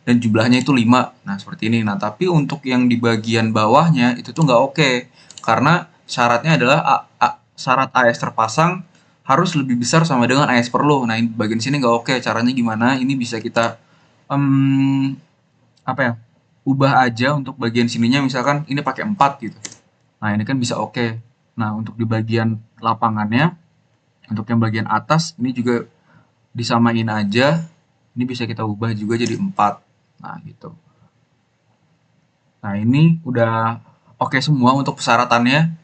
dan jumlahnya itu 5. Nah, seperti ini. Nah, tapi untuk yang di bagian bawahnya itu tuh nggak oke. Karena syaratnya adalah syarat AS terpasang harus lebih besar sama dengan AS perlu. Nah, bagian sini nggak oke. Caranya gimana? Ini bisa kita apa ya? Ubah aja untuk bagian sininya misalkan ini pakai 4 gitu. Nah, ini kan bisa oke. Nah, untuk di bagian lapangannya untuk yang bagian atas ini juga disamain aja. Ini bisa kita ubah juga jadi 4. Nah, gitu. Nah, ini udah oke semua untuk persyaratannya.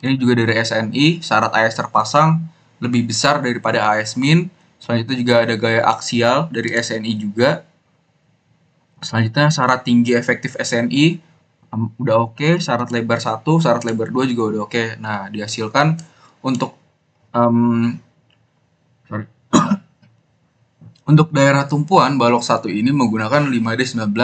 Ini juga dari SNI, syarat AS terpasang lebih besar daripada AS min. Selanjutnya juga ada gaya aksial dari SNI juga. Selanjutnya syarat tinggi efektif SNI udah oke, syarat lebar 1, syarat lebar 2 juga udah oke. Nah, dihasilkan untuk um, sorry, untuk daerah tumpuan balok 1 ini menggunakan 5D19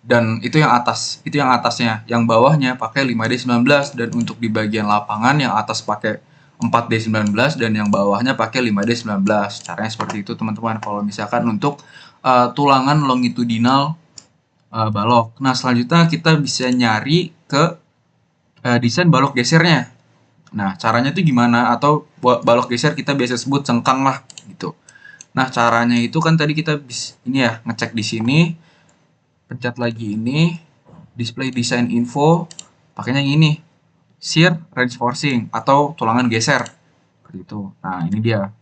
dan itu yang atas, itu yang atasnya, yang bawahnya pakai 5D19 dan untuk di bagian lapangan yang atas pakai 4D19 dan yang bawahnya pakai 5D19. Caranya seperti itu teman-teman kalau misalkan untuk tulangan longitudinal balok. Nah, selanjutnya kita bisa nyari ke desain balok gesernya. Nah, caranya itu gimana? Atau balok geser kita biasa sebut cengkang lah gitu. Nah, caranya itu kan tadi kita ini ya ngecek di sini, pencet lagi ini, display design info, pakainya yang ini, shear reinforcing atau tulangan geser. Seperti itu. Nah, ini dia.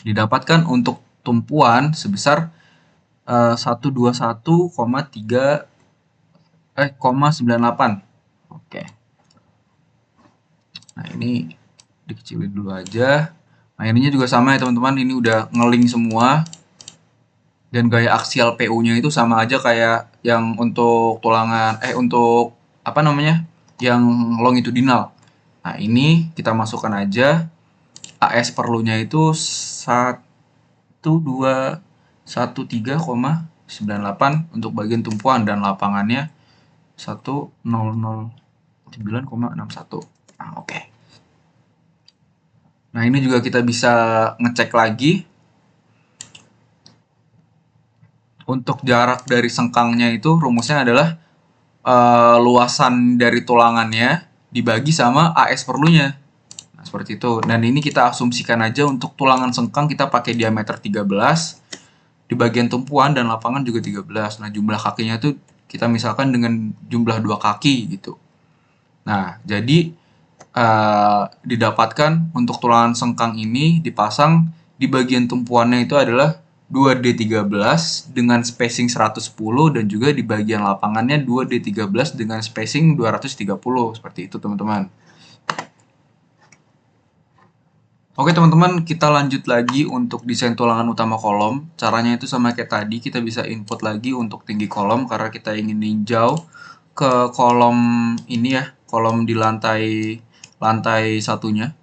Didapatkan untuk tumpuan sebesar 121,3 98. Oke. Nah, ini dikecilin dulu aja. Nah, ininya juga sama ya teman-teman, ini udah ngeling semua. Dan gaya aksial PU-nya itu sama aja kayak yang untuk tulangan untuk apa namanya? Yang longitudinal. Nah, ini kita masukkan aja AS perlunya itu 1213,98 untuk bagian tumpuan dan lapangannya 1009,61. Nah, oke. Nah, ini juga kita bisa ngecek lagi untuk jarak dari sengkangnya itu rumusnya adalah luasan dari tulangannya dibagi sama AS perlunya. Nah, seperti itu. Dan ini kita asumsikan aja untuk tulangan sengkang kita pakai diameter 13, di bagian tumpuan dan lapangan juga 13. Nah, jumlah kakinya tuh kita misalkan dengan jumlah 2 kaki gitu. Nah, jadi didapatkan untuk tulangan sengkang ini dipasang di bagian tumpuannya itu adalah 2D13 dengan spacing 110 dan juga di bagian lapangannya 2D13 dengan spacing 230 seperti itu teman-teman. Oke teman-teman, kita lanjut lagi untuk desain tulangan utama kolom. Caranya itu sama kayak tadi, kita bisa input lagi untuk tinggi kolom karena kita ingin ninjau ke kolom ini ya, kolom di lantai satunya.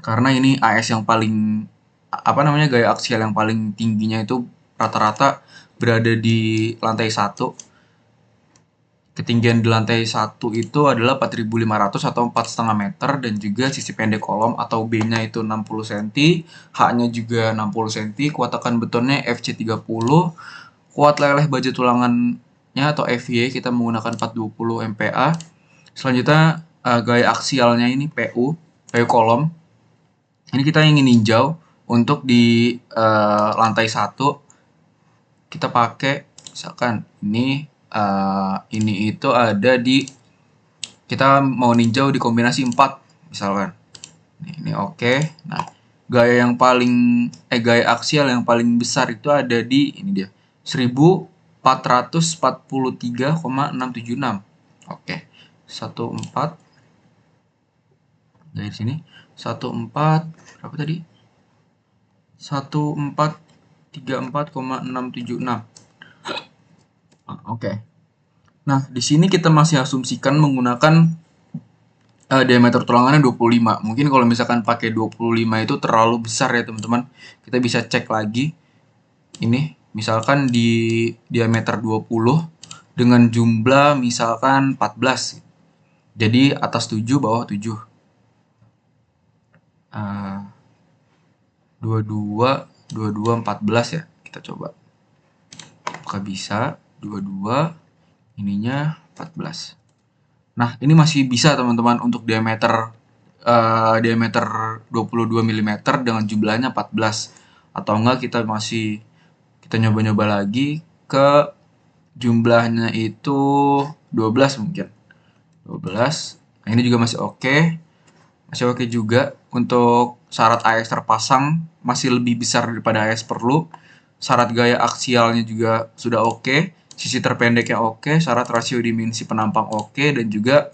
Karena ini AS yang paling apa namanya gaya aksial yang paling tingginya itu rata-rata berada di lantai 1. Ketinggian di lantai 1 itu adalah 4.500 atau 4,5 meter dan juga sisi pendek kolom atau B-nya itu 60 cm, H-nya juga 60 cm, kuat tekan betonnya FC30, kuat leleh baja tulangannya atau FY kita menggunakan 420 MPa. Selanjutnya gaya aksialnya ini PU kolom. Ini kita ingin ninjau untuk di lantai 1 kita pakai misalkan ini itu ada di kita mau ninjau di kombinasi 4 misalkan. Ini oke. Nah, gaya aksial yang paling besar itu ada di ini dia. 1443,676. Oke. 14 dari sini 14 berapa tadi? 1434,676. Oke. Nah, di sini kita masih asumsikan menggunakan diameter tulangannya 25. Mungkin kalau misalkan pakai 25 itu terlalu besar ya, teman-teman. Kita bisa cek lagi. Ini, misalkan di diameter 20 dengan jumlah misalkan 14. Jadi atas 7, bawah 7. 22, 22, 14 ya. Kita coba. Apakah bisa? 22, ininya 14. Nah, ini masih bisa teman-teman untuk diameter 22 mm dengan jumlahnya 14. Atau enggak kita nyoba-nyoba lagi ke jumlahnya itu 12 mungkin. 12. Nah, ini juga masih oke. Masih oke juga. Untuk syarat AS terpasang masih lebih besar daripada AS perlu. Syarat gaya aksialnya juga sudah oke. sisi terpendeknya oke, syarat rasio dimensi penampang oke, dan juga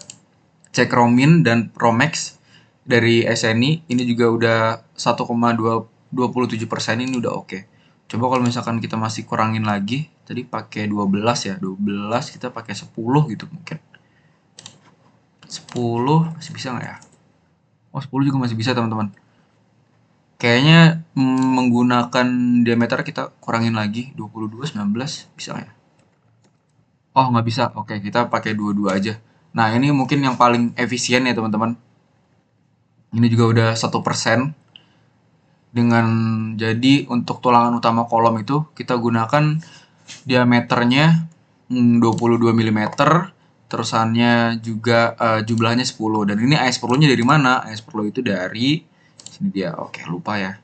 cek Romin dan Romex dari SNI ini juga udah 1,27% ini udah oke. Coba kalau misalkan kita masih kurangin lagi, tadi pakai 12 ya, 12 kita pakai 10 gitu mungkin. 10 masih bisa nggak ya? Oh 10 juga masih bisa teman-teman. Kayaknya menggunakan diameter kita kurangin lagi 22, 19 bisa nggak ya? Oh nggak bisa, oke kita pakai 22 aja. Nah ini mungkin yang paling efisien ya teman-teman. Ini juga udah 1%. Dengan jadi untuk tulangan utama kolom itu kita gunakan diameternya 22 mm, terusannya juga jumlahnya 10. Dan ini AS perlunya dari mana? AS perlu itu dari sini dia. Oke, lupa ya.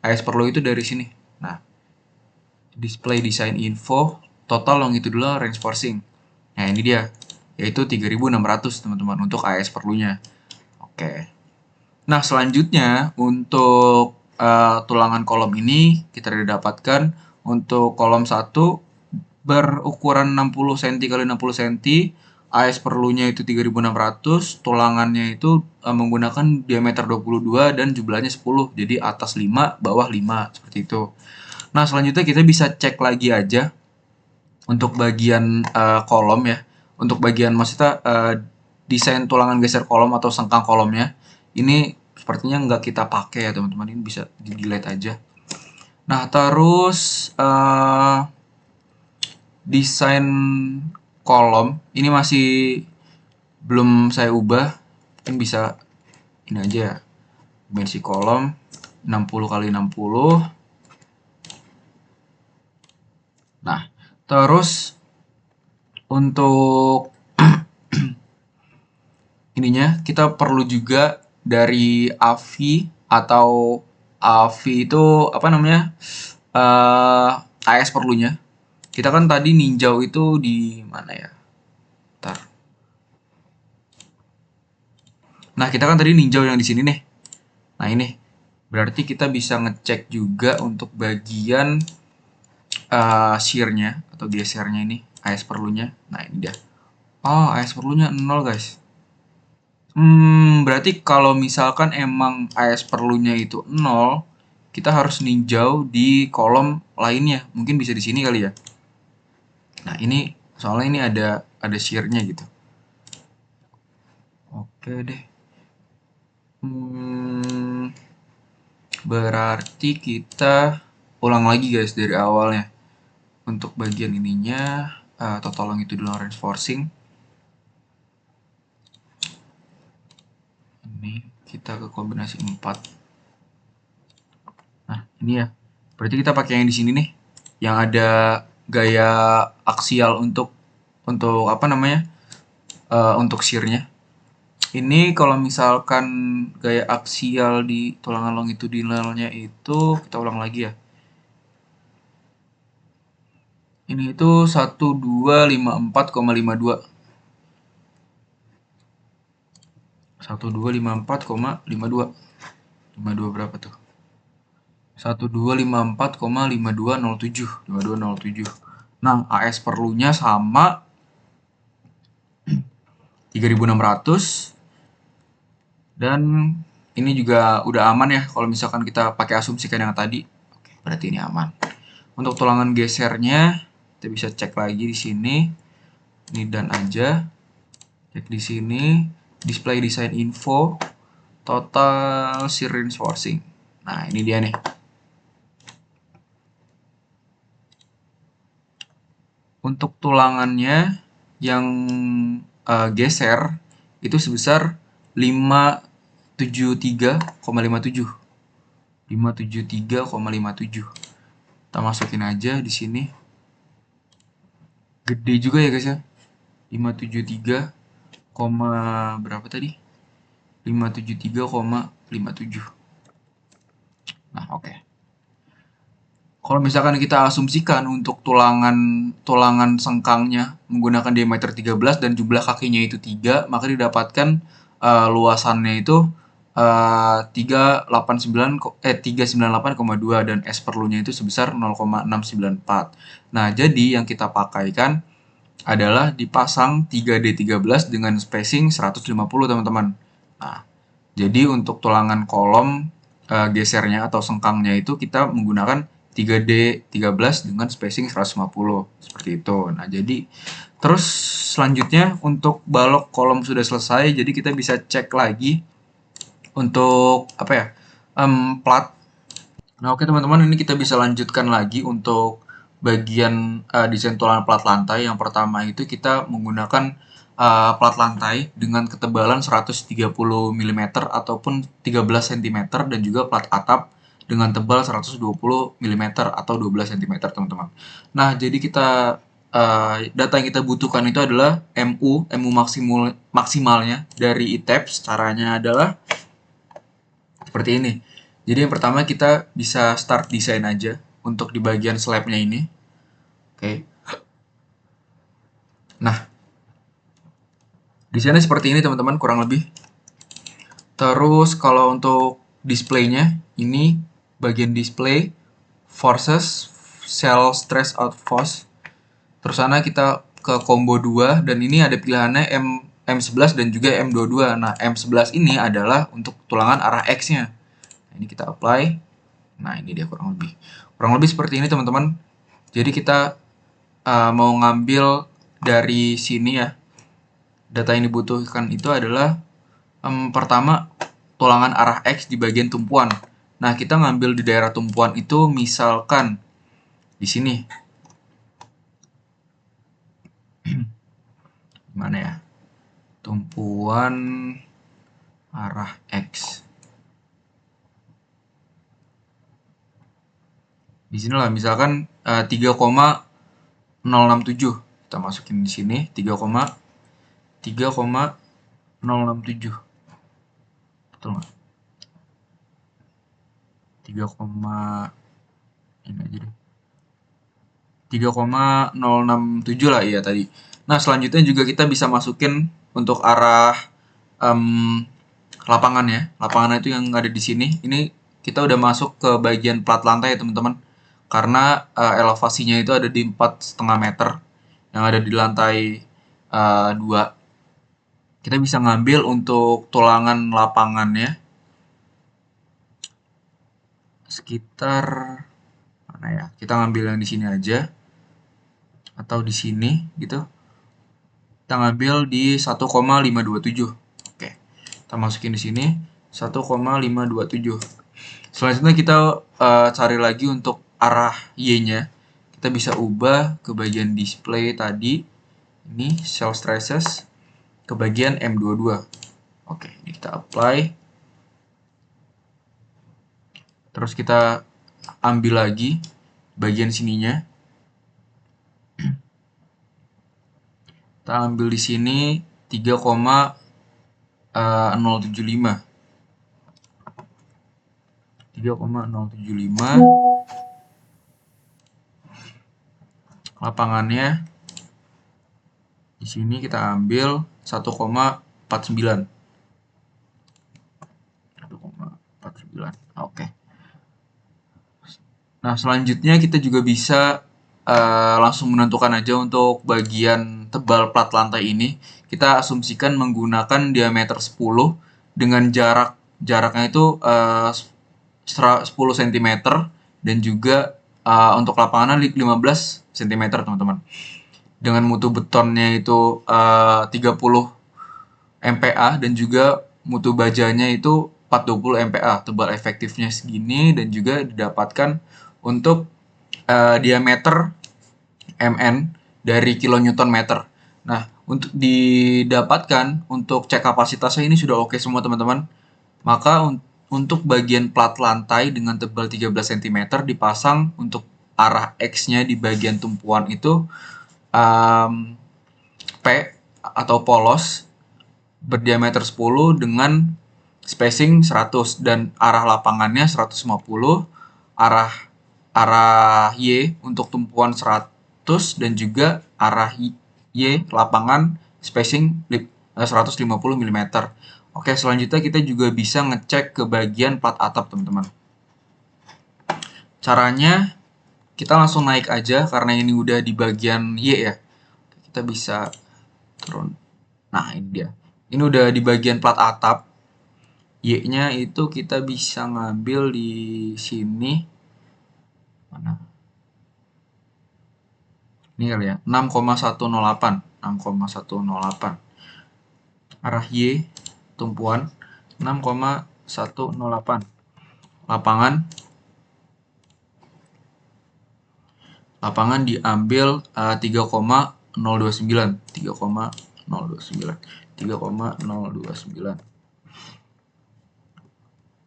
AS perlu itu dari sini. Nah, display design info, total longitudinal range forcing. Nah, ini dia, yaitu 3600 teman-teman untuk AS perlunya. Oke. Nah, selanjutnya untuk tulangan kolom ini kita dapatkan untuk kolom 1 berukuran 60 cm kali 60 cm, AS perlunya itu 3600, tulangannya itu menggunakan diameter 22 dan jumlahnya 10. Jadi atas 5, bawah 5 seperti itu. Nah, selanjutnya kita bisa cek lagi aja untuk bagian kolom ya. Untuk bagian maksudnya desain tulangan geser kolom atau sengkang kolomnya. Ini sepertinya nggak kita pakai ya teman-teman. Ini bisa di delete aja. Nah, terus desain kolom ini masih belum saya ubah. Mungkin bisa ini aja ya. Dimensi kolom 60 kali 60. Nah, terus untuk ininya kita perlu juga dari AVI atau AVI itu apa namanya? AS perlunya. Kita kan tadi ninjau itu di mana ya? Ntar. Nah, kita kan tadi ninjau yang di sini nih. Nah, ini. Berarti kita bisa ngecek juga untuk bagian shear-nya atau gesernya ini, AS perlunya. Nah, ini dia. Oh, AS perlunya 0, guys. Berarti kalau misalkan emang AS perlunya itu 0, kita harus ninjau di kolom lainnya. Mungkin bisa di sini kali ya. Nah, ini soalnya ini ada shear-nya gitu. Oke deh. Berarti kita ulang lagi guys dari awalnya. Untuk bagian ininya total longitudinal range forcing. Ini kita ke kombinasi 4. Nah, ini ya. Berarti kita pakai yang di sini nih. Yang ada gaya aksial untuk apa namanya? Untuk shear-nya. Ini kalau misalkan gaya aksial di tulangan longitudinalnya itu kita ulang lagi ya. Ini itu 1254,52. 1254,52. 52 berapa tuh? 1254,5207. 5207. Nah, AS perlunya sama 3600. Dan ini juga udah aman ya kalau misalkan kita pakai asumsikan yang tadi. Oke, berarti ini aman. Untuk tulangan gesernya kita bisa cek lagi di sini. Ini dan aja. Cek di sini, display design info, total shear reinforcing. Nah, ini dia nih. Untuk tulangannya yang geser itu sebesar 573,57. 573,57. Kita masukin aja di sini. Gede juga ya guys ya. 573, berapa tadi? 573,57. Nah, oke. Kalau misalkan kita asumsikan untuk tulangan sengkangnya menggunakan diameter 13 dan jumlah kakinya itu 3, maka didapatkan luasannya itu 398,2 dan S perlunya itu sebesar 0,694. Nah, jadi yang kita pakaikan adalah dipasang 3D13 dengan spacing 150, teman-teman. Nah, jadi untuk tulangan kolom gesernya atau sengkangnya itu kita menggunakan 3D13 dengan spacing 150 seperti itu. Nah, jadi terus selanjutnya untuk balok kolom sudah selesai, jadi kita bisa cek lagi untuk apa ya? Plat. Nah, oke teman-teman, ini kita bisa lanjutkan lagi untuk bagian desain tulangan plat lantai. Yang pertama itu kita menggunakan plat lantai dengan ketebalan 130 mm ataupun 13 cm dan juga plat atap dengan tebal 120 mm atau 12 cm, teman-teman. Nah, jadi kita data yang kita butuhkan itu adalah MU maksimalnya dari ITEPS. Caranya adalah seperti ini. Jadi yang pertama kita bisa start desain aja untuk di bagian slabnya ini. Oke. Nah, desainnya seperti ini teman-teman kurang lebih. Terus kalau untuk displaynya, ini bagian display, forces, cell stress out force. Terus sana kita ke combo 2 dan ini ada pilihannya M11 dan juga M22. Nah, M11 ini adalah untuk tulangan arah X-nya. Ini kita apply. Nah, ini dia kurang lebih. Kurang lebih seperti ini, teman-teman. Jadi kita mau ngambil dari sini ya. Data yang dibutuhkan itu adalah pertama tulangan arah X di bagian tumpuan. Nah, kita ngambil di daerah tumpuan itu misalkan di sini. Gimana ya? Tumpuan arah X. Di sini lah misalkan 3,067. Kita masukin di sini 3,067. Betul nggak? 3, ini aja deh. 3,067 lah iya tadi. Nah, selanjutnya juga kita bisa masukin untuk arah lapangan ya. Lapangan itu yang ada di sini. Ini kita udah masuk ke bagian plat lantai ya, teman-teman. Karena elevasinya itu ada di 4,5 meter yang ada di lantai 2. Kita bisa ngambil untuk tulangan lapangannya sekitar mana ya? Kita ngambil yang di sini aja atau di sini gitu. Kita ngambil di 1,527. Oke. Kita masukin di sini 1,527. Selanjutnya kita cari lagi untuk arah Y-nya. Kita bisa ubah ke bagian display tadi. Ini cell stresses ke bagian M22. Oke, ini kita apply. Terus kita ambil lagi bagian sininya. Kita ambil di sini 3,075. 3,075. Lapangannya di sini kita ambil 1,49. 1,49. Oke. Nah, selanjutnya kita juga bisa langsung menentukan aja untuk bagian tebal plat lantai ini. Kita asumsikan menggunakan diameter 10 dengan jaraknya itu 10 cm dan juga untuk lapangannya 15 cm, teman-teman. Dengan mutu betonnya itu 30 MPa dan juga mutu bajanya itu 420 MPa. Tebal efektifnya segini dan juga didapatkan untuk diameter MN dari kilonewton meter. Nah, untuk didapatkan untuk cek kapasitasnya ini sudah oke semua, teman-teman. Maka untuk bagian plat lantai dengan tebal 13 cm dipasang untuk arah X-nya di bagian tumpuan itu P atau polos berdiameter 10 dengan spacing 100 dan arah lapangannya 150, arah Y untuk tumpuan 100 dan juga arah Y lapangan spacing 150 mm. Oke, selanjutnya kita juga bisa ngecek ke bagian plat atap, teman-teman. Caranya kita langsung naik aja karena ini udah di bagian Y ya. Kita bisa turun. Nah, ini dia. Ini udah di bagian plat atap. Y-nya itu kita bisa ngambil di sini. Mana? Ini kali ya. 6,108. 6,108. Arah Y tumpuan 6,108. Lapangan diambil 3,029. 3,029.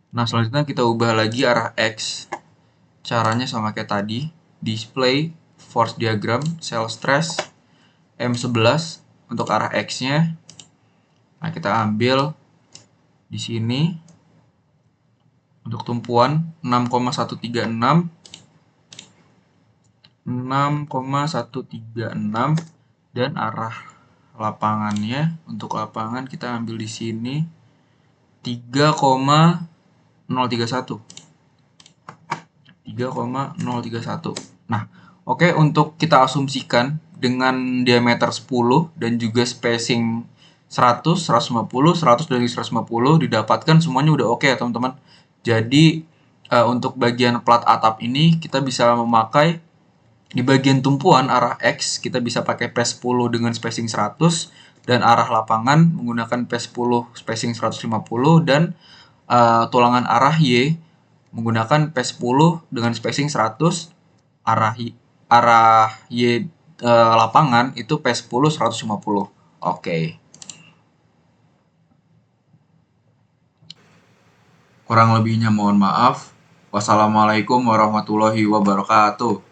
Nah, selanjutnya kita ubah lagi arah X. Caranya sama kayak tadi. Display force diagram cell stress M11 untuk arah X-nya. Nah, kita ambil di sini untuk tumpuan 6,136 dan arah lapangannya untuk lapangan kita ambil di sini 3,031. Nah, oke, untuk kita asumsikan dengan diameter 10 dan juga spacing 100, 150, 100 dan 150 didapatkan semuanya udah oke ya, teman-teman. Jadi untuk bagian plat atap ini kita bisa memakai di bagian tumpuan arah X kita bisa pakai P10 dengan spacing 100 dan arah lapangan menggunakan P10 spacing 150 dan tulangan arah Y menggunakan P10 dengan spacing 100, arah Y lapangan itu P10 150. Oke. Kurang lebihnya mohon maaf. Wassalamualaikum warahmatullahi wabarakatuh.